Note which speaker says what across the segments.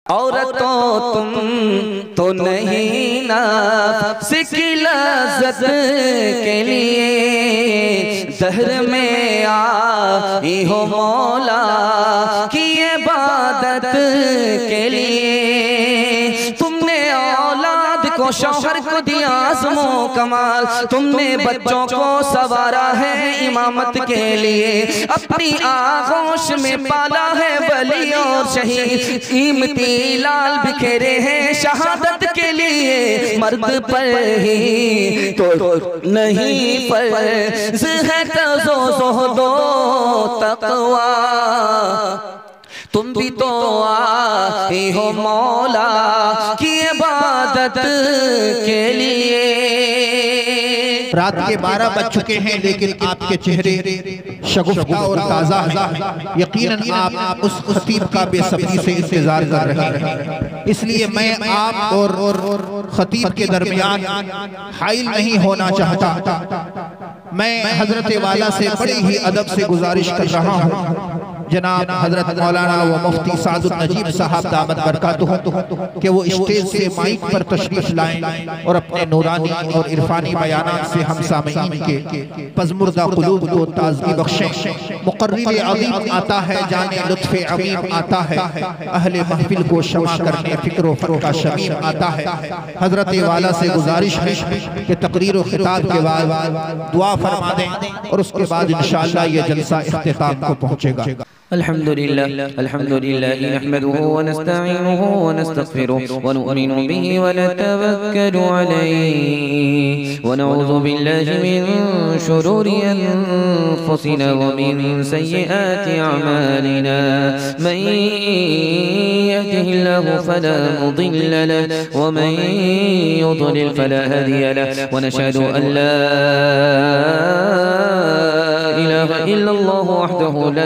Speaker 1: औरतों तुम तो नहीं नफ्स की लज़्ज़त के लिए दहर में आई हो मौला की इबादत के लिए। तुमने औलाद को शौहर को दिया आज़मो कमाल, तुमने बच्चों को सवारा है इमामत के लिए। अपनी आगोश में पाला है वली और शहीद, कीमती लाल बिखेरे हैं शहादत के लिए। मर्द पर ही तो नहीं फर्ज़ है तज़ो दो तक़वा, तुम भी तो आए हो मौला की इबादत के लिए।
Speaker 2: रात के 12 बज चुके हैं लेकिन आपके चेहरे शगुफ्ता और ताज़ा हैं। यकीनन आप उस खतीब का बेसब्री से इंतजार कर रहे हैं, इसलिए मैं आप और खतीब के दरमियान हाइल नहीं होना चाहता। मैं हजरत वाला से बड़ी ही अदब से गुजारिश कर रहा हूँ जनाब हजरत मौलाना व मुफ्ती सादुल नजीब साहब दामत बरकातुहू कि वो स्टेज से माइक पर तशरीफ लाएं और अपने नूरानी और इरफानी बयानात से हम सामीन के पज़मुर्दा क़ुलूब को ताज़गी बख्शें। मुक़र्रिर अज़ीम आता है जाने लुत्फ़े अमीम आता है, अहले महफिल को शमा करने फ़िक्र फ़र्क़ का शमीम आता है। हजरत वाला से गुजारिश है कि तक़रीर व ख़िताब के बाद दुआ फरमा दें और उसके बाद इंशाअल्लाह ये जलसा इख्तिताम को पहुँचेगा।
Speaker 1: अल्हम्दुलिल्लाह अल्हम्दुलिल्लाह नहमदुहु व नस्तईनुहु व नस्तग़फिरुहु व नु'मिनु बिही व नतवक्कलु अलैहि व नऊज़ु बिल्लाहि मिन शुरूरि अनफुसिना व मिन सय्यिआति अमालिना। मन यहदिहिल्लाहु फला मुदिल्ल लहु व मन युद्लिल फला हादिय लहु व नशहदु अन ला इलाहा इल्लल्लाहु वहदहु ला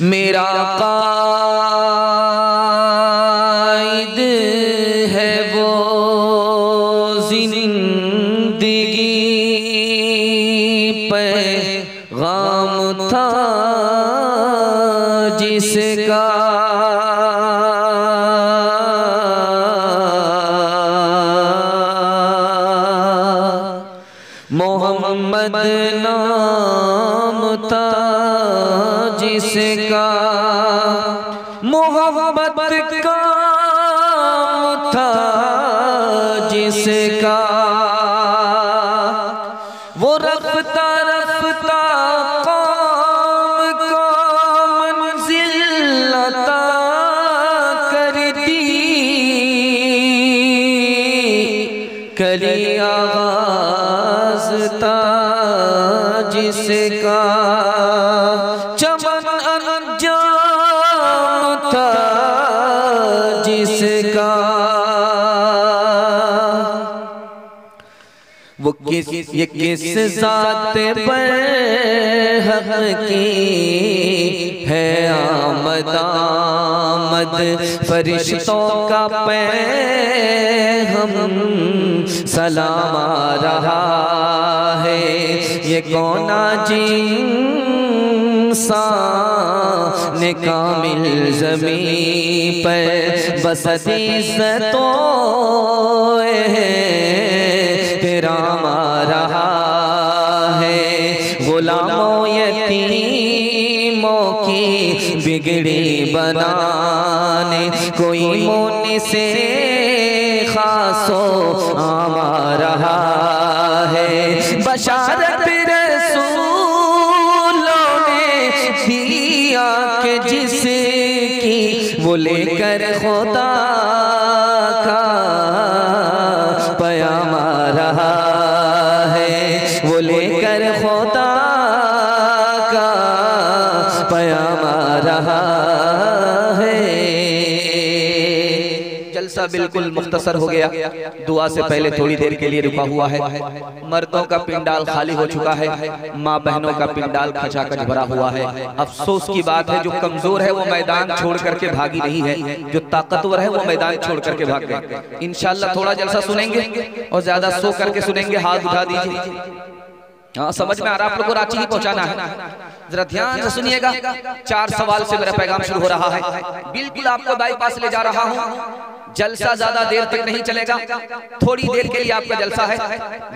Speaker 1: मेरा कायद है वो जिंदगी पैगाम था जिसका मोहम्मद नाम था जिसका मोहब्बत काम था जिसका वो रफ्ता रफ्ता कौम को मंजिल अता करती कली आगाज़ था जिसका चमन अंजाम था जिसका वो ये किस ज़ात बरहक़ की है आमद आमद फरिश्तों का पैग़ाम सलाम आ रहा है ये कौना इंसान कामिल ज़मीं पर बसत इज़्ज़तों एहतराम आ रहा है। गुलामों यतीमों की बिगड़ी बनाने, कोई मोने से खासो आमा रहा है। बशारत रसूलों ने दिया कि जिसकी वो लेकर खुदा का पैगाम रहा है, वो लेकर खुदा का पैगाम रहा है। जलसा बिल्कुल मुख्तसर हो गया। दुआ से पहले थोड़ी देर के लिए रुका हुआ है। मर्दों का पिंडाल खाली हो चुका है, माँ बहनों का पिंडाल खचाखच भरा हुआ है। अफसोस की बात है, जो कमजोर है वो मैदान छोड़ करके भागी नहीं है, जो ताकतवर है वो मैदान छोड़ करके भाग गए। इंशाअल्लाह थोड़ा जलसा सुनेंगे और ज्यादा सो करके सुनेंगे। हाथ उठा दीजिए। हाँ, समझ में आ रहा है आप लोग को? रांची ही पहुंचाना है। जरा ध्यान से सुनिएगा। 4 सवाल से मेरा पैगाम शुरू हो रहा है। बिल्कुल आपको बाईपास ले जा रहा हूँ। जलसा ज्यादा देर तक नहीं चलेगा, थोड़ी देर के लिए आपका जलसा है।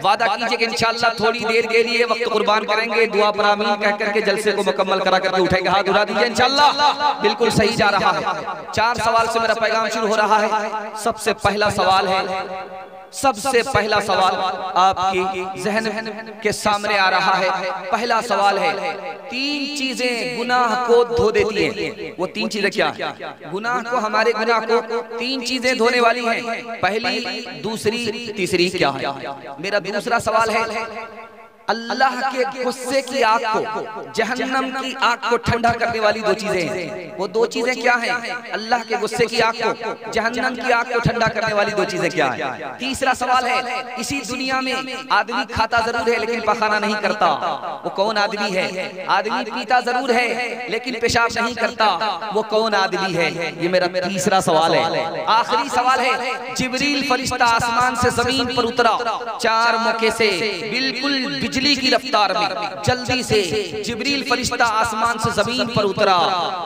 Speaker 1: वादा कीजिए कि इंशाअल्लाह थोड़ी देर के लिए वक्त कुर्बान करेंगे। दुआ पर आमीन कह करके जलसे को मुकम्मल करा करके उठेंगे। हाथ उठा दीजिए। इंशाअल्लाह बिल्कुल सही जा रहा है। 4 सवाल से मेरा पैगाम शुरू हो रहा है। सबसे पहला सवाल है, सबसे पहला सवाल आपकी जहन के सामने आ रहा है। पहला सवाल है, 3 चीजें गुनाह को धो देती हैं। वो 3 चीजें क्या? गुनाह को, हमारे गुनाह को 3 चीजें धोने वाली हैं। पहली, दूसरी, तीसरी क्या है? मेरा दूसरा सवाल है, अल्लाह के गुस्से की आग को, जहन्नम की आग को ठंडा करने वाली 2 चीजें हैं। वो 2 चीजें क्या हैं? अल्लाह के गुस्से की आग को, जहन्नम की आग को ठंडा करने वाली 2 चीजें क्या हैं? तीसरा सवाल है, इसी दुनिया में आदमी खाता जरूर है लेकिन पखाना नहीं करता। वो कौन आदमी है? आदमी पीता जरूर है लेकिन पेशाब नहीं करता। वो कौन आदमी है? ये मेरा तीसरा सवाल है। आखिरी सवाल है, जिब्रील फरिश्ता आसमान से जमीन पर उतरा 4 मौके से, बिल्कुल बिजली की रफ्तार में जल्दी से जिब्रील फरिश्ता आसमान से जमीन पर उतरा।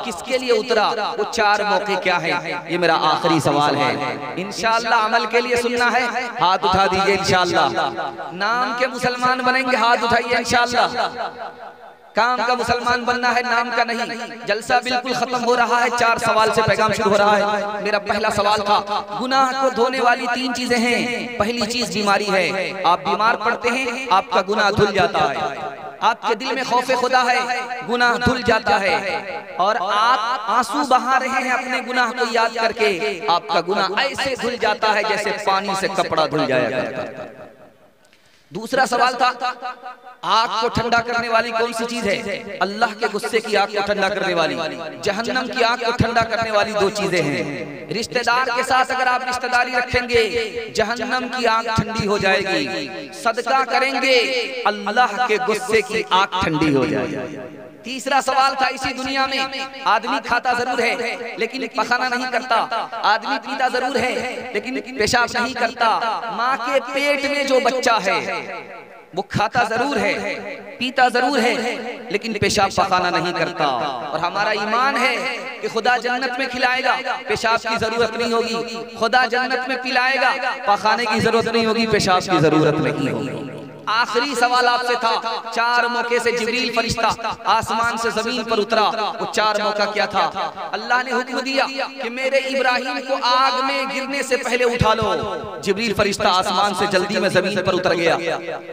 Speaker 1: किसके लिए उतरा? वो 4 मौके क्या है? ये मेरा आखिरी सवाल है। इंशाअल्लाह अमल के लिए सुनना है, हाथ उठा दीजिए। इंशाअल्लाह नाम के मुसलमान बनेंगे, हाथ उठाइए। इंशाअल्लाह काम का मुसलमान बनना है, नाम का नहीं। जलसा बिल्कुल खत्म हो रहा है। 4 सवाल से पैगाम शुरू हो रहा है। मेरा पहला सवाल था, गुनाह को धोने वाली 3 चीजें हैं। पहली चीज बीमारी है। आप बीमार पड़ते हैं, आपका गुनाह धुल जाता है। आपके दिल में खौफ खुदा है, गुनाह धुल जाता है। और आप आंसू बहा रहे हैं अपने गुनाह को याद करके, आपका गुनाह ऐसे धुल जाता है जैसे पानी से कपड़ा धुल जाया करता है। दूसरा सवाल था, आग को ठंडा करने वाली कौन सी चीज है? अल्लाह के गुस्से की आग को ठंडा करने वाली, जहन्नम की आग को ठंडा करने वाली 2 चीजें हैं। रिश्तेदार के साथ अगर आप रिश्तेदारी रखेंगे, जहन्नम की आग ठंडी हो जाएगी। सदका करेंगे, अल्लाह के गुस्से की आग ठंडी हो जाएगी। तीसरा सवाल था, इसी दुनिया में आदमी खाता जरूर है लेकिन पखाना नहीं करता। आदमी पीता जरूर है लेकिन पेशाब नहीं करता। माँ के पेट में जो बच्चा है वो खाता जरूर है, पीता जरूर है लेकिन पेशाब पखाना नहीं करता। और हमारा ईमान है कि खुदा जन्नत में खिलाएगा, पेशाब की जरूरत नहीं होगी। खुदा जन्नत में पिलाएगा, पखाने की जरूरत नहीं होगी, पेशाब की जरूरत नहीं होगी। आखिरी सवाल आपसे था, 4 मौके से जिब्रील फरिश्ता आसमान से जमीन पर उतरा। वो 4 मौका क्या था? अल्लाह ने हुक्म दिया कि मेरे इब्राहिम को आग में गिरने से पहले उठा लो। जिब्रील फरिश्ता आसमान से जल्दी में जमीन पर उतर गया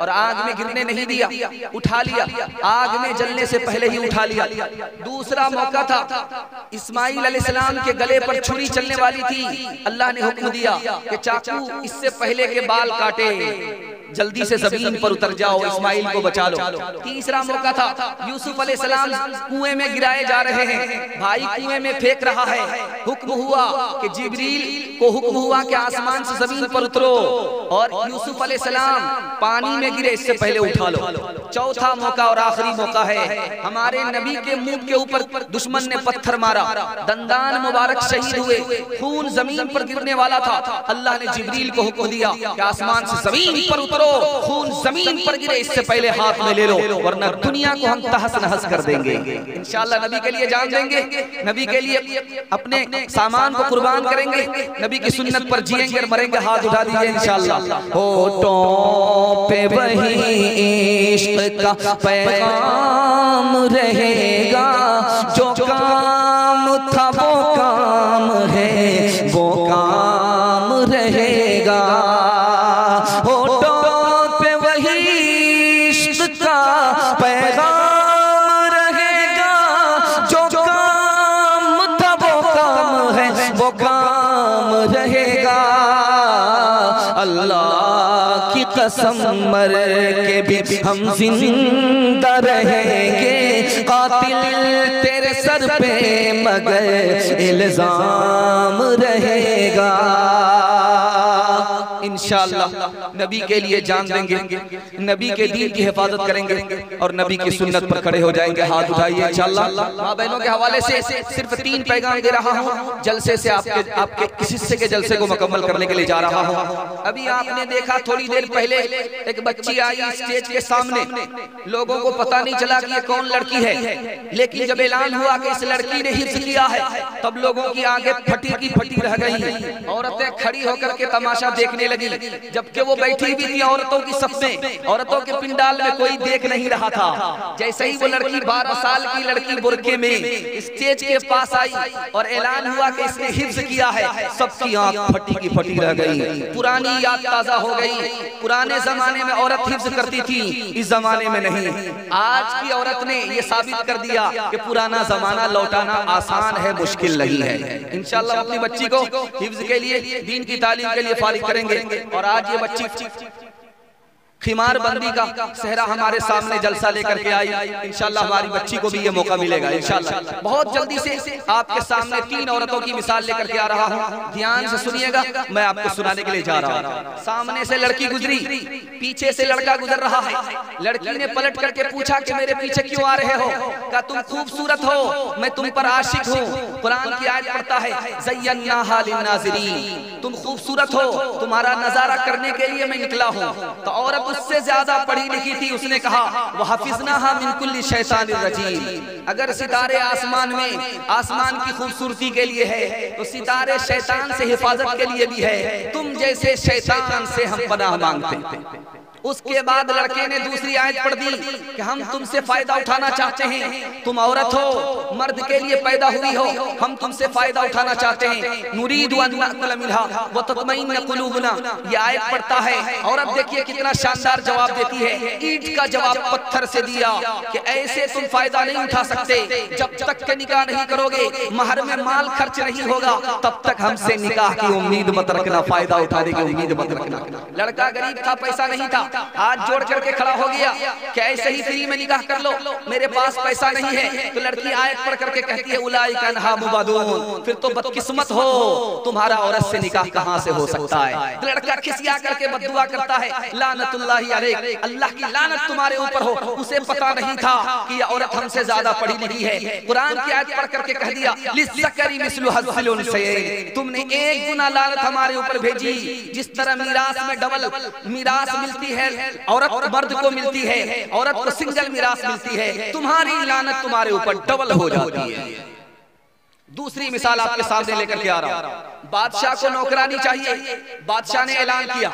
Speaker 1: और आग में गिरने नहीं दिया, उठा लिया। आग में जलने से पहले ही उठा लिया। दूसरा मौका था, इस्माइल अलैहिस्सलाम के गले पर छुरी चलने वाली थी। अल्लाह ने हुक्म दिया कि चाकू इससे पहले के बाल काटे, जल्दी से जमीन पर उतर जाओ, इस्माइल को बचा लो। तीसरा मौका था, यूसुफ अलैहिस्सलाम कुएं में गिराए जा रहे हैं, भाई कुएं में फेंक रहा है। हुक्म हुआ कि जिब्रील को हुक्म हुआ कि आसमान से जमीन पर उतरो और यूसुफ अलैहिस्सलाम पानी में गिरे, इससे पहले उठा लो। चौथा मौका और आखिरी मौका है, हमारे नबी के मुंह के ऊपर दुश्मन ने पत्थर मारा, दंदान मुबारक शहीद हुए, खून जमीन पर गिरने वाला था। अल्लाह ने जिब्रील को हुक्म दिया कि आसमान से जमीन पर उतरो, खून जमीन पर गिरे, इससे पहले हाथ में ले लो वरना दुनिया को हम तहस नहस कर देंगे। इंशाअल्लाह नबी के लिए जान देंगे, नबी के लिए अपने सामान को कुर्बान करेंगे, नबी की सुन्नत पर जिएंगे और मरेंगे। हाथ उठा दीजिए इंशाअल्लाह। होठों पे वही इश्क का पैगाम रहेगा, जो काम था वो काम है, वो काम रहेगा। होठों पे वही इश्क का पैगाम रहेगा, जो काम था वो काम है, वो काम रहेगा। अल्लाह की कसम मर के भी हम जिंदा रहेंगे, कातिल तेरे सर पे मगर इल्जाम रहेगा। इंशाअल्लाह नबी के लिए जान देंगे, नबी के दीन की हिफाजत करेंगे और नबी की सुन्नत पर खड़े हो जाएंगे। हाथ उठाइए इंशाअल्लाह। माँ बहनों के हवाले से सिर्फ 3 पैगाम दे रहा हूँ, जलसे से आपके इस हिस्से के जलसे को मुकम्मल करने के लिए जा रहा हूँ। अभी आपने देखा थोड़ी देर पहले एक बच्ची आई स्टेज के सामने, लोगों को पता नहीं चला कि ये कौन लड़की है, लेकिन जब ऐलान हुआ कि इस लड़की ने हिफ्ज़ किया है, तब लोगों की आंखें फटी की फटी रह गई। औरतें खड़ी होकर के तमाशा देखने लगी, जबकि वो बैठी हुई थी औरतों की सफ में, औरतों के पिंडाल में कोई देख नहीं रहा था। जैसे ही वो लड़की 12 साल की लड़की बुरके में स्टेज के पास आई और ऐलान हुआ कि इसने हिफ्ज़ किया है, सबकी आंख फटी की फटी रह गई। पुरानी याद ताजा हो गई। पुराने जमाने में औरत हिफ्ज़ करती थी, इस जमाने में नहीं। आज की औरत ने ये साबित कर दिया कि पुराना जमाना लौटाना आसान है, मुश्किल नहीं है। इंशाअल्लाह अपनी बच्ची को हिफ्ज़ के लिए, दीन की तालीम के लिए फारिग करेंगे। और आज ये बच्ची खिमार बंदी का सेहरा हमारे सामने जलसा लेकर के आई। इंशाअल्लाह हमारी बच्ची को भी ये मौका मिलेगा इंशाअल्लाह। बहुत जल्दी से आपके सामने 3 औरतों की मिसाल लेकर के आ रहा हूँ, ध्यान से सुनिएगा, मैं आपको सुनाने के लिए जा रहा हूँ। सामने से लड़की गुजरी, पीछे से लड़का गुजर रहा है। लड़की ने पलट करके पूछा कि मेरे पीछे क्यों आ रहे हो? कहा तुम खूबसूरत हो, मैं तुम पर आशिक हूँ। कुरान की आयत पढ़ता है ज़य्यन्नाहा लिन्नाज़िरीन, तुम खूबसूरत हो, तुम्हारा नजारा करने के लिए मैं निकला हूँ। तो औरत उससे ज्यादा पढ़ी लिखी थी, उसने कहा वहफ़िज़नाहा मिन कुल्ली शैतानिर रजीम, अगर सितारे आसमान में आसमान की खूबसूरती के लिए है तो सितारे शैतान से हिफाजत के लिए भी है। तुम जैसे शैतान से हम पनाह मांगते हैं। उसके बाद लड़के ने दूसरी आयत पढ़ दी कि हम तुमसे फायदा उठाना चाहते हैं, तुम औरत हो, मर्द के लिए पैदा हुई हो, हम तुमसे फायदा उठाना चाहते हैं। नुरीदु अन नअकुल मिनहा व तत्मइन्न कुलूबुना, ये आयत पढ़ता है। औरत देखिए कितना शानदार जवाब देती है, ईंट का जवाब पत्थर से दिया कि ऐसे तुम फायदा नहीं उठा सकते, जब तक के निकाह नहीं करोगे, महर में माल खर्च नहीं होगा, तब तक हमसे निकाह की उम्मीद मत रखना, फायदा उठाने की उम्मीद मत रखना। लड़का गरीब था, पैसा नहीं था, हाथ जोड़ करके खड़ा हो गया कि ऐसे ही फ्री में निकाह कर लो, मेरे पास पैसा नहीं है। तो लड़की आयत पढ़ करके कहती है उलाइका अन्हा मुबादून, फिर तो बदकिस्मत हो, तुम्हारा औरत से निकाह कहां से हो सकता है। तो लड़का खिसिया करके बद्दुआ करता है, लानतुल्लाहि अलैक, अल्लाह की लानत तुम्हारे ऊपर हो। उसे पता नहीं था कि यह औरत हमसे ज्यादा पढ़ी लिखी है। कुरान की आयत पढ़ करके कह दिया लिज़्ज़करी मिस्लु हज़्ज़िल उन्सयैन, तुमने एक गुना लानत हमारे ऊपर भेजी, जिस तरह मीरास में डबल मीरास मिलती है, औरत मर्द को मिलती है, औरत को सिंगल मीरास मिलती है, तुम्हारी लानत तुम्हारे ऊपर डबल हो जाती है। दूसरी मिसाल आपके सामने लेकर के आ रहा हूं। बादशाह को नौकरानी चाहिए, बादशाह ने ऐलान किया,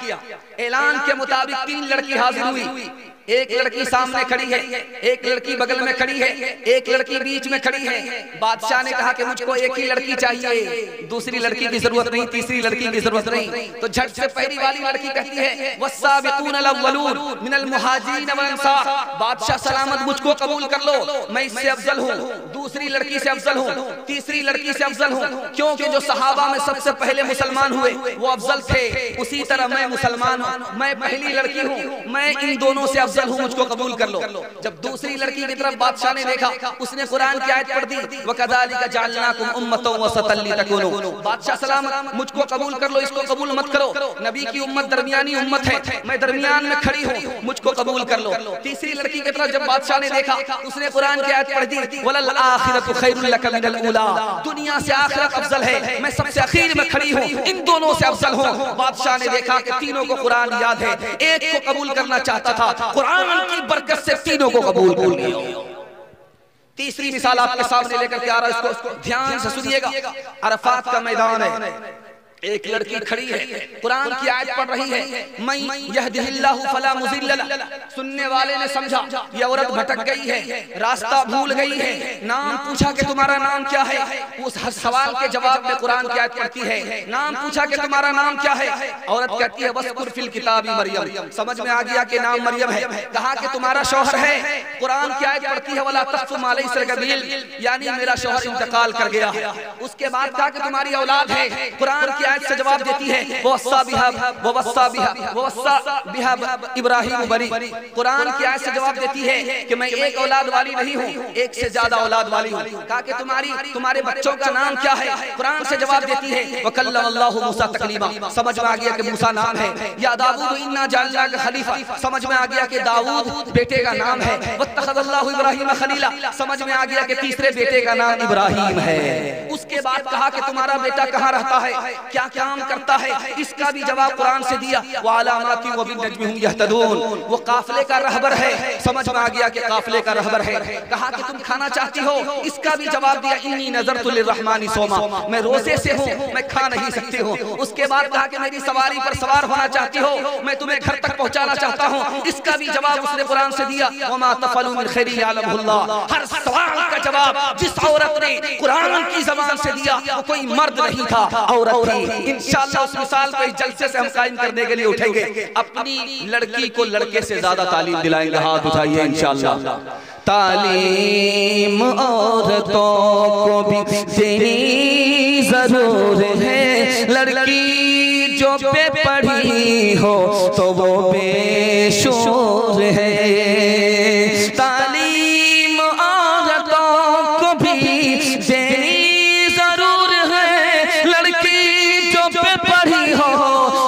Speaker 1: ऐलान के मुताबिक 3 लड़की हाजिर हुई। एक लड़की सामने खड़ी है, एक लड़की बगल में खड़ी है, एक लड़की बीच में खड़ी है। बादशाह ने कहा कि मुझको एक ही लड़की चाहिए, दूसरी लड़की की जरूरत नहीं, तीसरी लड़की की जरूरत नहीं। तो झट से पहली वाली लड़की कहती है वस्साबिकूनल अव्वलून मिनल मुहाजिरीन वल अंसार, बादशाह सलामत मुझको कबूल कर लो, मैं इससे अफजल हूँ, दूसरी लड़की से अफजल हूँ, तीसरी लड़की से अफजल हूँ, क्योंकि जो सहाबा में सबसे पहले मुसलमान हुए वो अफजल थे, उसी तरह मैं मुसलमान हूँ, मैं पहली लड़की हूँ, मैं इन दोनों से अफजल हूं, मुझको कबूल कर लो। जब दूसरी लड़की की तरफ बादशाह ने देखा, उसने कुरान की आयत पढ़ दी वकज़ालिका जअलनाकुम उम्मतन वसतन लितकूनू, बादशाह सलामत मुझको कबूल कर लो, इसको कबूल मत करो, नबी की उम्मत दरमियानी उम्मत है, मैं दरमियान में खड़ी हूं, मुझको कबूल कर लो। तीसरी लड़की की तरफ जब बादशाह ने देखा, उसने कुरान की आयत पढ़ दी वलल आखिरतु खैरुल लक मिनल ऊला, दुनिया से आखिरत अफजल है, मैं सबसे आखिर में खड़ी हूं, इन दोनों से अफजल हूं। बादशाह ने देखा कि तीनों को कुरान याद है, एक को कबूल करना चाहता था, कुरान की बरकत से तीनों को कबूल कर लिया। तीसरी मिसाल आपके सामने लेकर के आ रहा है, इसको ध्यान से सुनिएगा। अरफात का मैदान है,
Speaker 3: एक लड़की खड़ी है, कुरान की आयत पढ़ रही है, मैं यहदिहिल्लाहु फला मुज़िल्ल लह। सुनने वाले ने समझा ये औरत भटक गई है, रास्ता भूल गई है। नाम पूछा कि तुम्हारा नाम क्या है, उस हर सवाल के जवाब में कुरान की आयत पढ़ती है। नाम पूछा कि तुम्हारा नाम क्या है, औरत कहती है वस्कुर फिल किताबी मरियम। समझ में आ गया कि नाम मरियम है। कहा कि तुम्हारा शौहर है, कुरान की आयत पढ़ती है वला तख्फु मा लैसा लक बिल, यानी मेरा शौहर इंतकाल कर गया है। उसके बाद कहा कि तुम्हारी औलाद है, कुरान की आयत से जवाब देती है वस्सा बिहा इब्राहीम बरी। कुरान की आयत से जवाब देती है कि मैं एक औलाद वाली नहीं हूँ, एक से ज्यादा औलाद वाली हूँ। कहा कि तुम्हारे बच्चों का नाम क्या है, कुरान से जवाब देती है वकल्लमल्लाहु मूसा तकलीमा। समझ में आ गया कि मूसा नाम है। या दाऊद इन्ना जअलनाका खलीफा, समझ में आ गया कि दाऊद बेटे का नाम है। वत्तखज़ल्लाहु इब्राहीम खलीला, समझ में आ गया कि तीसरे बेटे का नाम इब्राहीम है। उसके बाद कहा कि तुम्हारा बेटा कहाँ रहता है, क्या काम करता है, इसका भी जवाब कुरान से दिया। व अलामाति व बिन्नज्मि हुम यहतदून, वो काफिले का रहबर है। समझ में आ गया कि काफिले का रहबर है। कहा कि तुम खाना चाहती हो, इसका भी जवाब दिया इन्नी नज़रतु लिर्रहमानी सोमा, मैं रोजे से हूँ, मैं खा नहीं सकती हूँ। उसके बाद कहा कि मेरी सवारी पर सवार होना चाहती हो, मैं तुम्हें घर तक पहुँचाना चाहता हूँ, इसका भी जवाब उसने कुरान से दिया। वमा तफअलू मिन खैरिन यअलमुहुल्लाह, हर सवाल का जवाब जिस औरत ने कुरान की ज़बान से दिया वो कोई मर्द नहीं था, औरत थी। इंशाअल्लाह उस मिसाल को इस जलसे से हम कायम करने के लिए उठेंगे। अपनी लड़की को लड़के से ज्यादा तालीम दिलाएंगे। हाथ उठाइए इंशाअल्लाह।
Speaker 1: तालीम औरतों को भी देनी जरूर है, लड़की जो बेपढ़ी हो तो वो बेशोर है। तालीम औरतों को भी देनी जरूर है, लड़की जो बेपढ़ी हो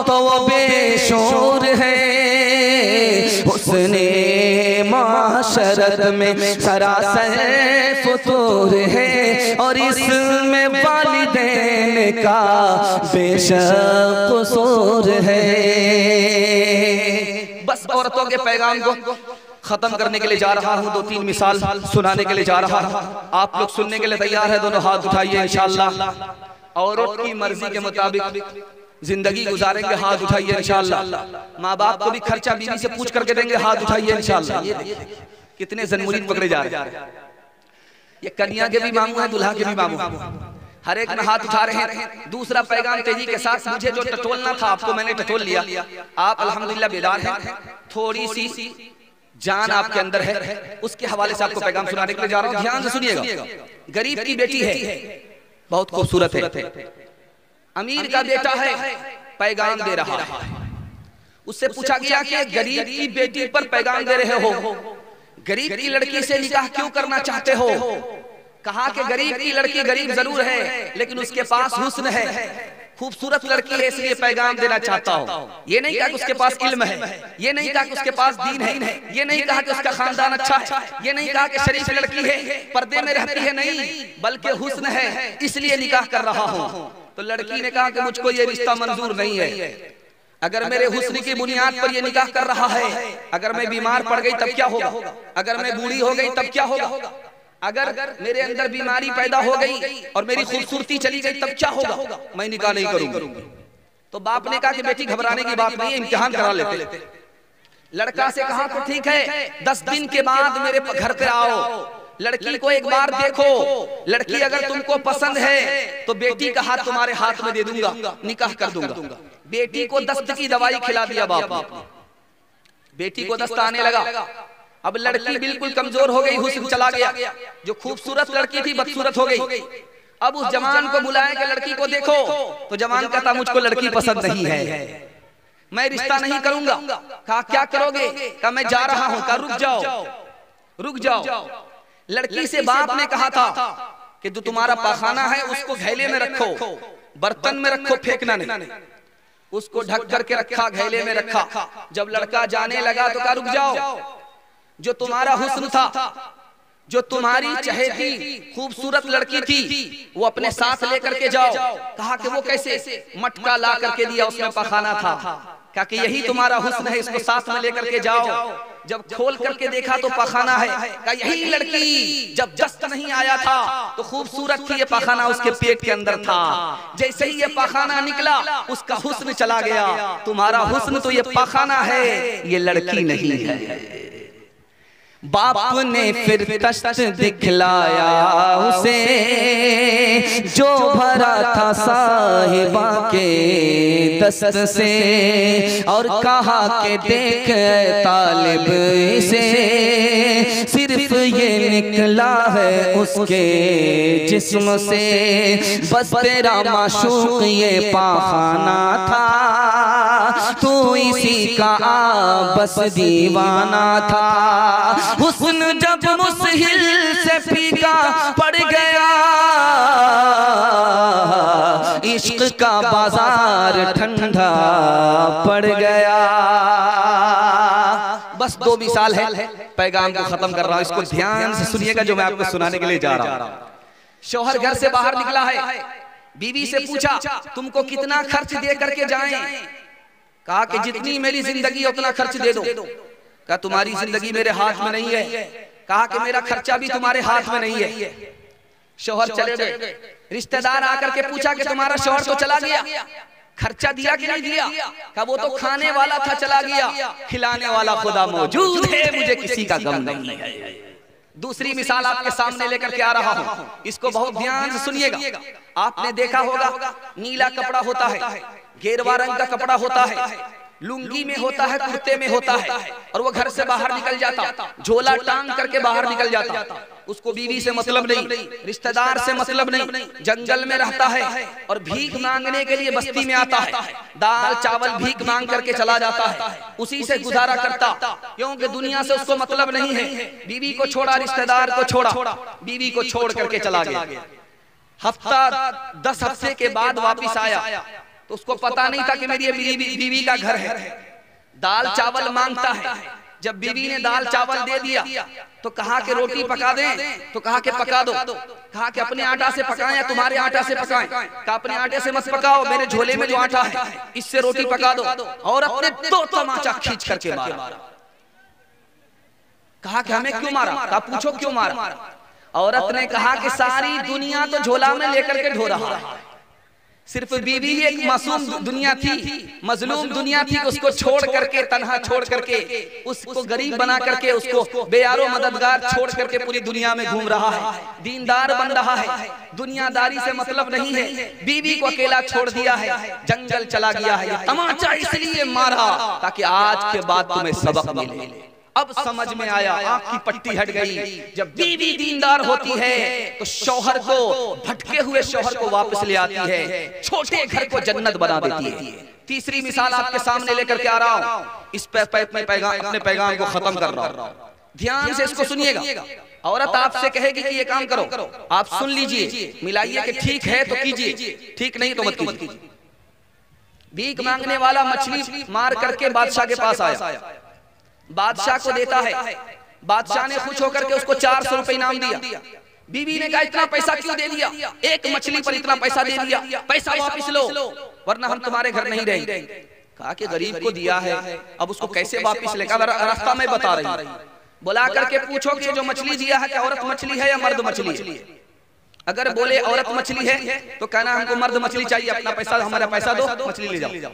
Speaker 1: तो वो बेशोर है। हुस्ने माशरत में सरासर फुतूर है और इसमें वालिदैन का बेशक कसूर है।
Speaker 3: बस औरतों के पैगाम को खत्म करने के लिए जा रहा हूँ, 2-3 मिसाल सुनाने के लिए जा रहा हूँ। आप लोग सुनने के लिए तैयार है? दोनों हाथ उठाइए इंशाअल्लाह। औरत की मर्जी के मुताबिक जिंदगी गुजारेंगे, हाथ उठाइए इंशाअल्लाह। माँ बाप को भी खर्चा बीवी से पूछ करके देंगे, हाथ उठाइए इंशाअल्लाह। कितने ज़नमुरीद पकड़े जा रहे हैं। ये कन्या के भी मामू है, दुल्हा के भी मामू, हर एक में हाथ उठा रहे हैं। दूसरा पैगाम तेजी के साथ, मुझे जो टटोलना था आपको मैंने टटोल लिया। आप अल्हम्दुलिल्लाह बेदार हैं, थोड़ी सी जान आपके अंदर है, उसके हवाले से आपको पैगाम सुनाने के लिए जा रहा हूँ। ध्यान से सुनिएगा। गरीब की बेटी है, बहुत खूबसूरत है, अमीर का बेटा है, पैगाम दे रहा है। उससे पूछा गया कि गरीब की बेटी पर पैगाम दे रहे हो, गरीब की लड़की से निकाह क्यों करना चाहते हो? कहा कि गरीब की लड़की गरीब जरूर है लेकिन उसके पास हुस्न है, खूबसूरत लड़की है, इसलिए पैगाम देना चाहता हूँ। ये नहीं कहा कि उसके पास इल्म है, ये नहीं कहा कि उसके पास दीन है, ये नहीं कहा कि उसका खानदान अच्छा है, ये नहीं कहा कि शरीफ लड़की है, पर्दे में रहती है, नहीं, बल्कि हुस्न है, इसलिए निकाह कर रहा हूँ। तो लड़की ने कहा कि मुझको ये रिश्ता मंजूर नहीं है। अगर मेरे हुस्न की बुनियाद पर ये निकाह कर रहा है, अगर मैं बीमार पड़ गई तब क्या होगा? अगर मैं बूढ़ी हो गई तब क्या होगा? अगर मेरे अंदर बीमारी पैदा हो गई और मेरी खूबसूरती चली गई तब क्या होगा? मैं निकाह नहीं करूंगी। तो बाप ने कहा कि बेटी घबराने की बात नहीं है, इम्तिहान करा लेते। लड़का से कहा तो ठीक है, 10 दिन के बाद मेरे घर पे आओ, लड़की को एक बार देखो, लड़की अगर तुमको पसंद है तो बेटी का हाथ तुम्हारे हाथ में दे दूंगा, निकाह कर दूंगा। बेटी को दस्त की दवाई खिला दिया बाप ने, बेटी को दस्त आने लगा। अब लड़की बिल्कुल कमजोर हो गई, हुस्न चला गया, जो खूबसूरत लड़की थी बदसूरत हो गई। अब उस जवान को बुलाया कि लड़की को देखो, तो जवान कहता मुझको लड़की पसंद नहीं है, मैं रिश्ता नहीं करूंगा। कहा क्या करोगे? कहा मैं जा रहा हूं। कहा रुक जाओ। लड़की से बाप ने कहा था कि जो तुम्हारा पाखाना है उसको घैले में रखो, बर्तन में रखो, फेंकना नहीं। उसको ढक करके रखा, घैले में रखा। जब लड़का जाने लगा तो कहा रुक जाओ, जो तुम्हारा हुस्न था, जो तुम्हारी चहेती खूबसूरत लड़की थी, वो अपने साथ लेकर के जाओ। कहा कि वो कैसे? मटका ला करके दिया, उसमें पखाना था। कहा कि यही तुम्हारा हुस्न है, इसको साथ में लेकर के जाओ। जब खोल करके देखा तो पाखाना है। कहा यही लड़की जब दस्त नहीं आया था तो खूबसूरत थी, ये पाखाना उसके पेट के अंदर था। जैसे ही ये पाखाना निकला उसका हुस्न चला गया। तुम्हारा हुस्न तो ये पाखाना है, ये लड़की नहीं है। बाप ने फिर तश्त दिखलाया उसे जो भरा था साहिबा के दस्त से, और कहा कि देख तालिब इसे सिर्फ ये निकला है उसके जिस्म से, बस तेरा माशूक ये पाखाना था, तू इसी का बस दीवाना था। हुस्न जब मुस्हिल से फीका पड़ गया, इश्क का बाजार ठंडा पड़ गया। बस दो मिसाल है, पैगाम को खत्म कर रहा हूं, इसको ध्यान से सुनिएगा जो मैं आपको सुनाने के लिए जा रहा हूं। शौहर घर से बाहर निकला है, बीवी से पूछा तुमको कितना खर्च दे करके जाएं? कहा कि जितनी मेरी जिंदगी उतना खर्च दे दो। कहा तुम्हारी जिंदगी मेरे हाथ में नहीं है। कहा कि मेरा खर्चा भी तुम्हारे हाथ में नहीं है। शौहर चले गए। रिश्तेदार आकर के पूछा कि तुम्हारा शौहर तो चला गया, खर्चा दिया कि नहीं दिया? कहा वो तो खाने वाला था चला गया, खिलाने वाला खुदा मौजूद है, मुझे किसी का गम नहीं है। दूसरी मिसाल आपके सामने लेकर के आ रहा हूं, इसको बहुत ध्यान से सुनिएगा। आपने देखा होगा नीला कपड़ा होता है, गेरुआ रंग का कपड़ा होता है, लुंगी में होता है, कुर्ते में होता है, और वो घर से बाहर निकल जाता, झोला टांग करके बाहर निकल जाता। उसको बीवी से मतलब नहीं, रिश्तेदार से मतलब नहीं, जंगल में रहता है और भीख मांगने के लिए बस्ती में आता है, दाल चावल भीख मांग करके चला जाता है, उसी से गुजारा करता, क्योंकि दुनिया से उसको मतलब नहीं है। बीवी को छोड़ा, रिश्तेदार को छोड़ा, बीवी को छोड़ करके चला गया। हफ्ता 10 हफ्ते के बाद वापिस आया तो उसको पता नहीं था कि मेरी ये बीवी का घर है। दाल चावल मांगता है, जब बीवी ने दाल चावल दे दिया तो कहा कि रोटी पका दें, तो कहा कि पका दो। कहा कि अपने आटा से पकाएं या तुम्हारे आटा से पकाएं? कहा अपने आटे से मत पकाओ, मेरे झोले में जो आटा है इससे रोटी पका दो। और अपने 2 तमाचा खींच करके मारा। कहा कि हमें क्यों मारा? कहा पूछो क्यों मारा? औरत ने कहा कि सारी दुनिया तो झोला में लेकर के ढो रहा है, सिर्फ बीवी ही एक मासूम दुनिया थी, मजलूम दुनिया थी, उसको छोड़ करके, तन्हा छोड़ करके, उसको गरीब बना करके, उसको बेयारो मददगार छोड़ करके पूरी दुनिया में घूम रहा है, दीनदार बन रहा है, दुनियादारी से मतलब नहीं है, बीवी को अकेला छोड़ दिया है, जंगल चला गया है। ये तमाचा इसलिए मारा ताकि आज के बाद तुम्हें सबक मिले। अब समझ में आया, आंख की पट्टी हट गई। जब बीवी दीनदार होती है तो शौहर को, भटके हुए शौहर को वापस ले आती है, छोटे घर को जन्नत बना देती है। तीसरी मिसाल आपके सामने लेकर के आ रहा हूं, इस पे अपने पैगाम को खत्म कर रहा हूं, ध्यान से इसको सुनिएगा। औरत आपसे कहेगी कि ये काम करो, आप सुन लीजिए, मिलाइए कि ठीक है तो कीजिए, ठीक नहीं तो मत कीजिए। भीख मांगने वाला मछली मार करके बादशाह के पास आया, बादशाह को देता है, बादशाह ने खुश होकर के उसको 400 रुपए इनाम दिया। बीवी ने कहा इतना पैसा क्यों दे दिया, एक मछली पर इतना पैसा दे दिया, पैसा वापस लो वरना हम तुम्हारे घर नहीं रहेंगे। कहा कि गरीब को दिया है, अब उसको कैसे वापस लेगा, रास्ता में बता रही। बुला करके पूछो कि जो मछली दिया है क्या औरत मछली है या मर्द मछली है? अगर बोले औरत मछली है तो कहना हमको मर्द मछली चाहिए, अपना पैसा, हमारा पैसा दो, मछली ले जाओ।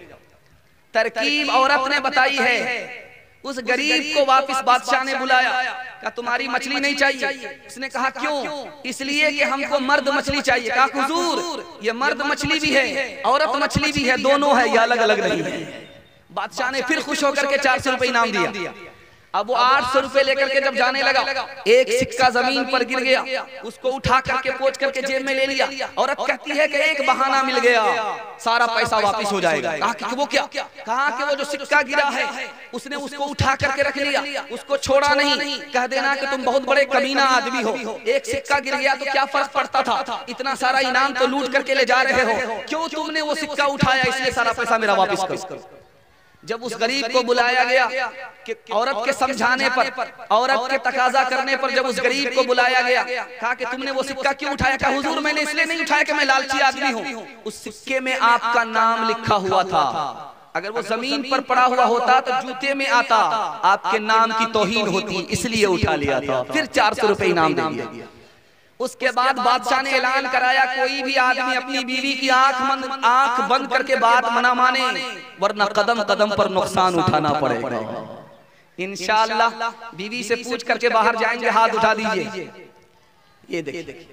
Speaker 3: तरकीब औरत ने बताई है। उस गरीब को वापस बादशाह ने बुलाया, कहा तुम्हारी मछली नहीं चाहिए। उसने कहा क्यों? इसलिए कि हमको मर्द मछली चाहिए। कहा हुजूर ये मर्द मछली भी है, औरत मछली भी है, दोनों है, ये अलग अलग नहीं है। बादशाह ने फिर खुश होकर के 400 रुपए इनाम दिया। अब वो 800 रुपए लेकर के जब जाने लगा, एक सिक्का जमीन पर गिर गया, उसको उठा करके पोंछ करके जेब में ले लिया। औरत कहती है कि एक बहाना मिल गया, सारा पैसा वापस हो जाएगा। कहा कि वो क्या? कहा कि वो जो सिक्का गिरा है उसने उसको उठा करके रख लिया, उसको छोड़ा नहीं। कह देना कि तुम बहुत बड़े कमीना आदमी हो, एक सिक्का गिर गया तो क्या फर्क पड़ता था, इतना सारा इनाम तो लूट करके ले जा रहे हो, क्यों तुमने वो सिक्का उठाया, इसलिए सारा पैसा मेरा वापस करो। जब उस गरीब को बुलाया गया कि औरत के समझाने पर, औरत के तकाजा करने पर जब उस गरीब को बुलाया गया, कहा कि तुमने वो सिक्का क्यों उठाया? कहा हुजूर मैंने इसलिए नहीं उठाया कि मैं लालची आदमी हूँ, उस सिक्के में आपका नाम लिखा हुआ था, अगर वो जमीन पर पड़ा हुआ होता तो जूते में आता, आपके नाम की तौहीन होती, इसलिए उठा लिया था। फिर 400 रुपए इनाम दे दिया। उसके बाद बादशाह ने ऐलान कराया, कोई भी आदमी अपनी बीवी की आंख बंद करके बात मना माने, वरना कदम कदम पर नुकसान उठाना पड़ेगा। इंशाअल्लाह बीवी से पूछ करके बाहर जाएंगे, हाथ उठा दीजिए। ये देखिए,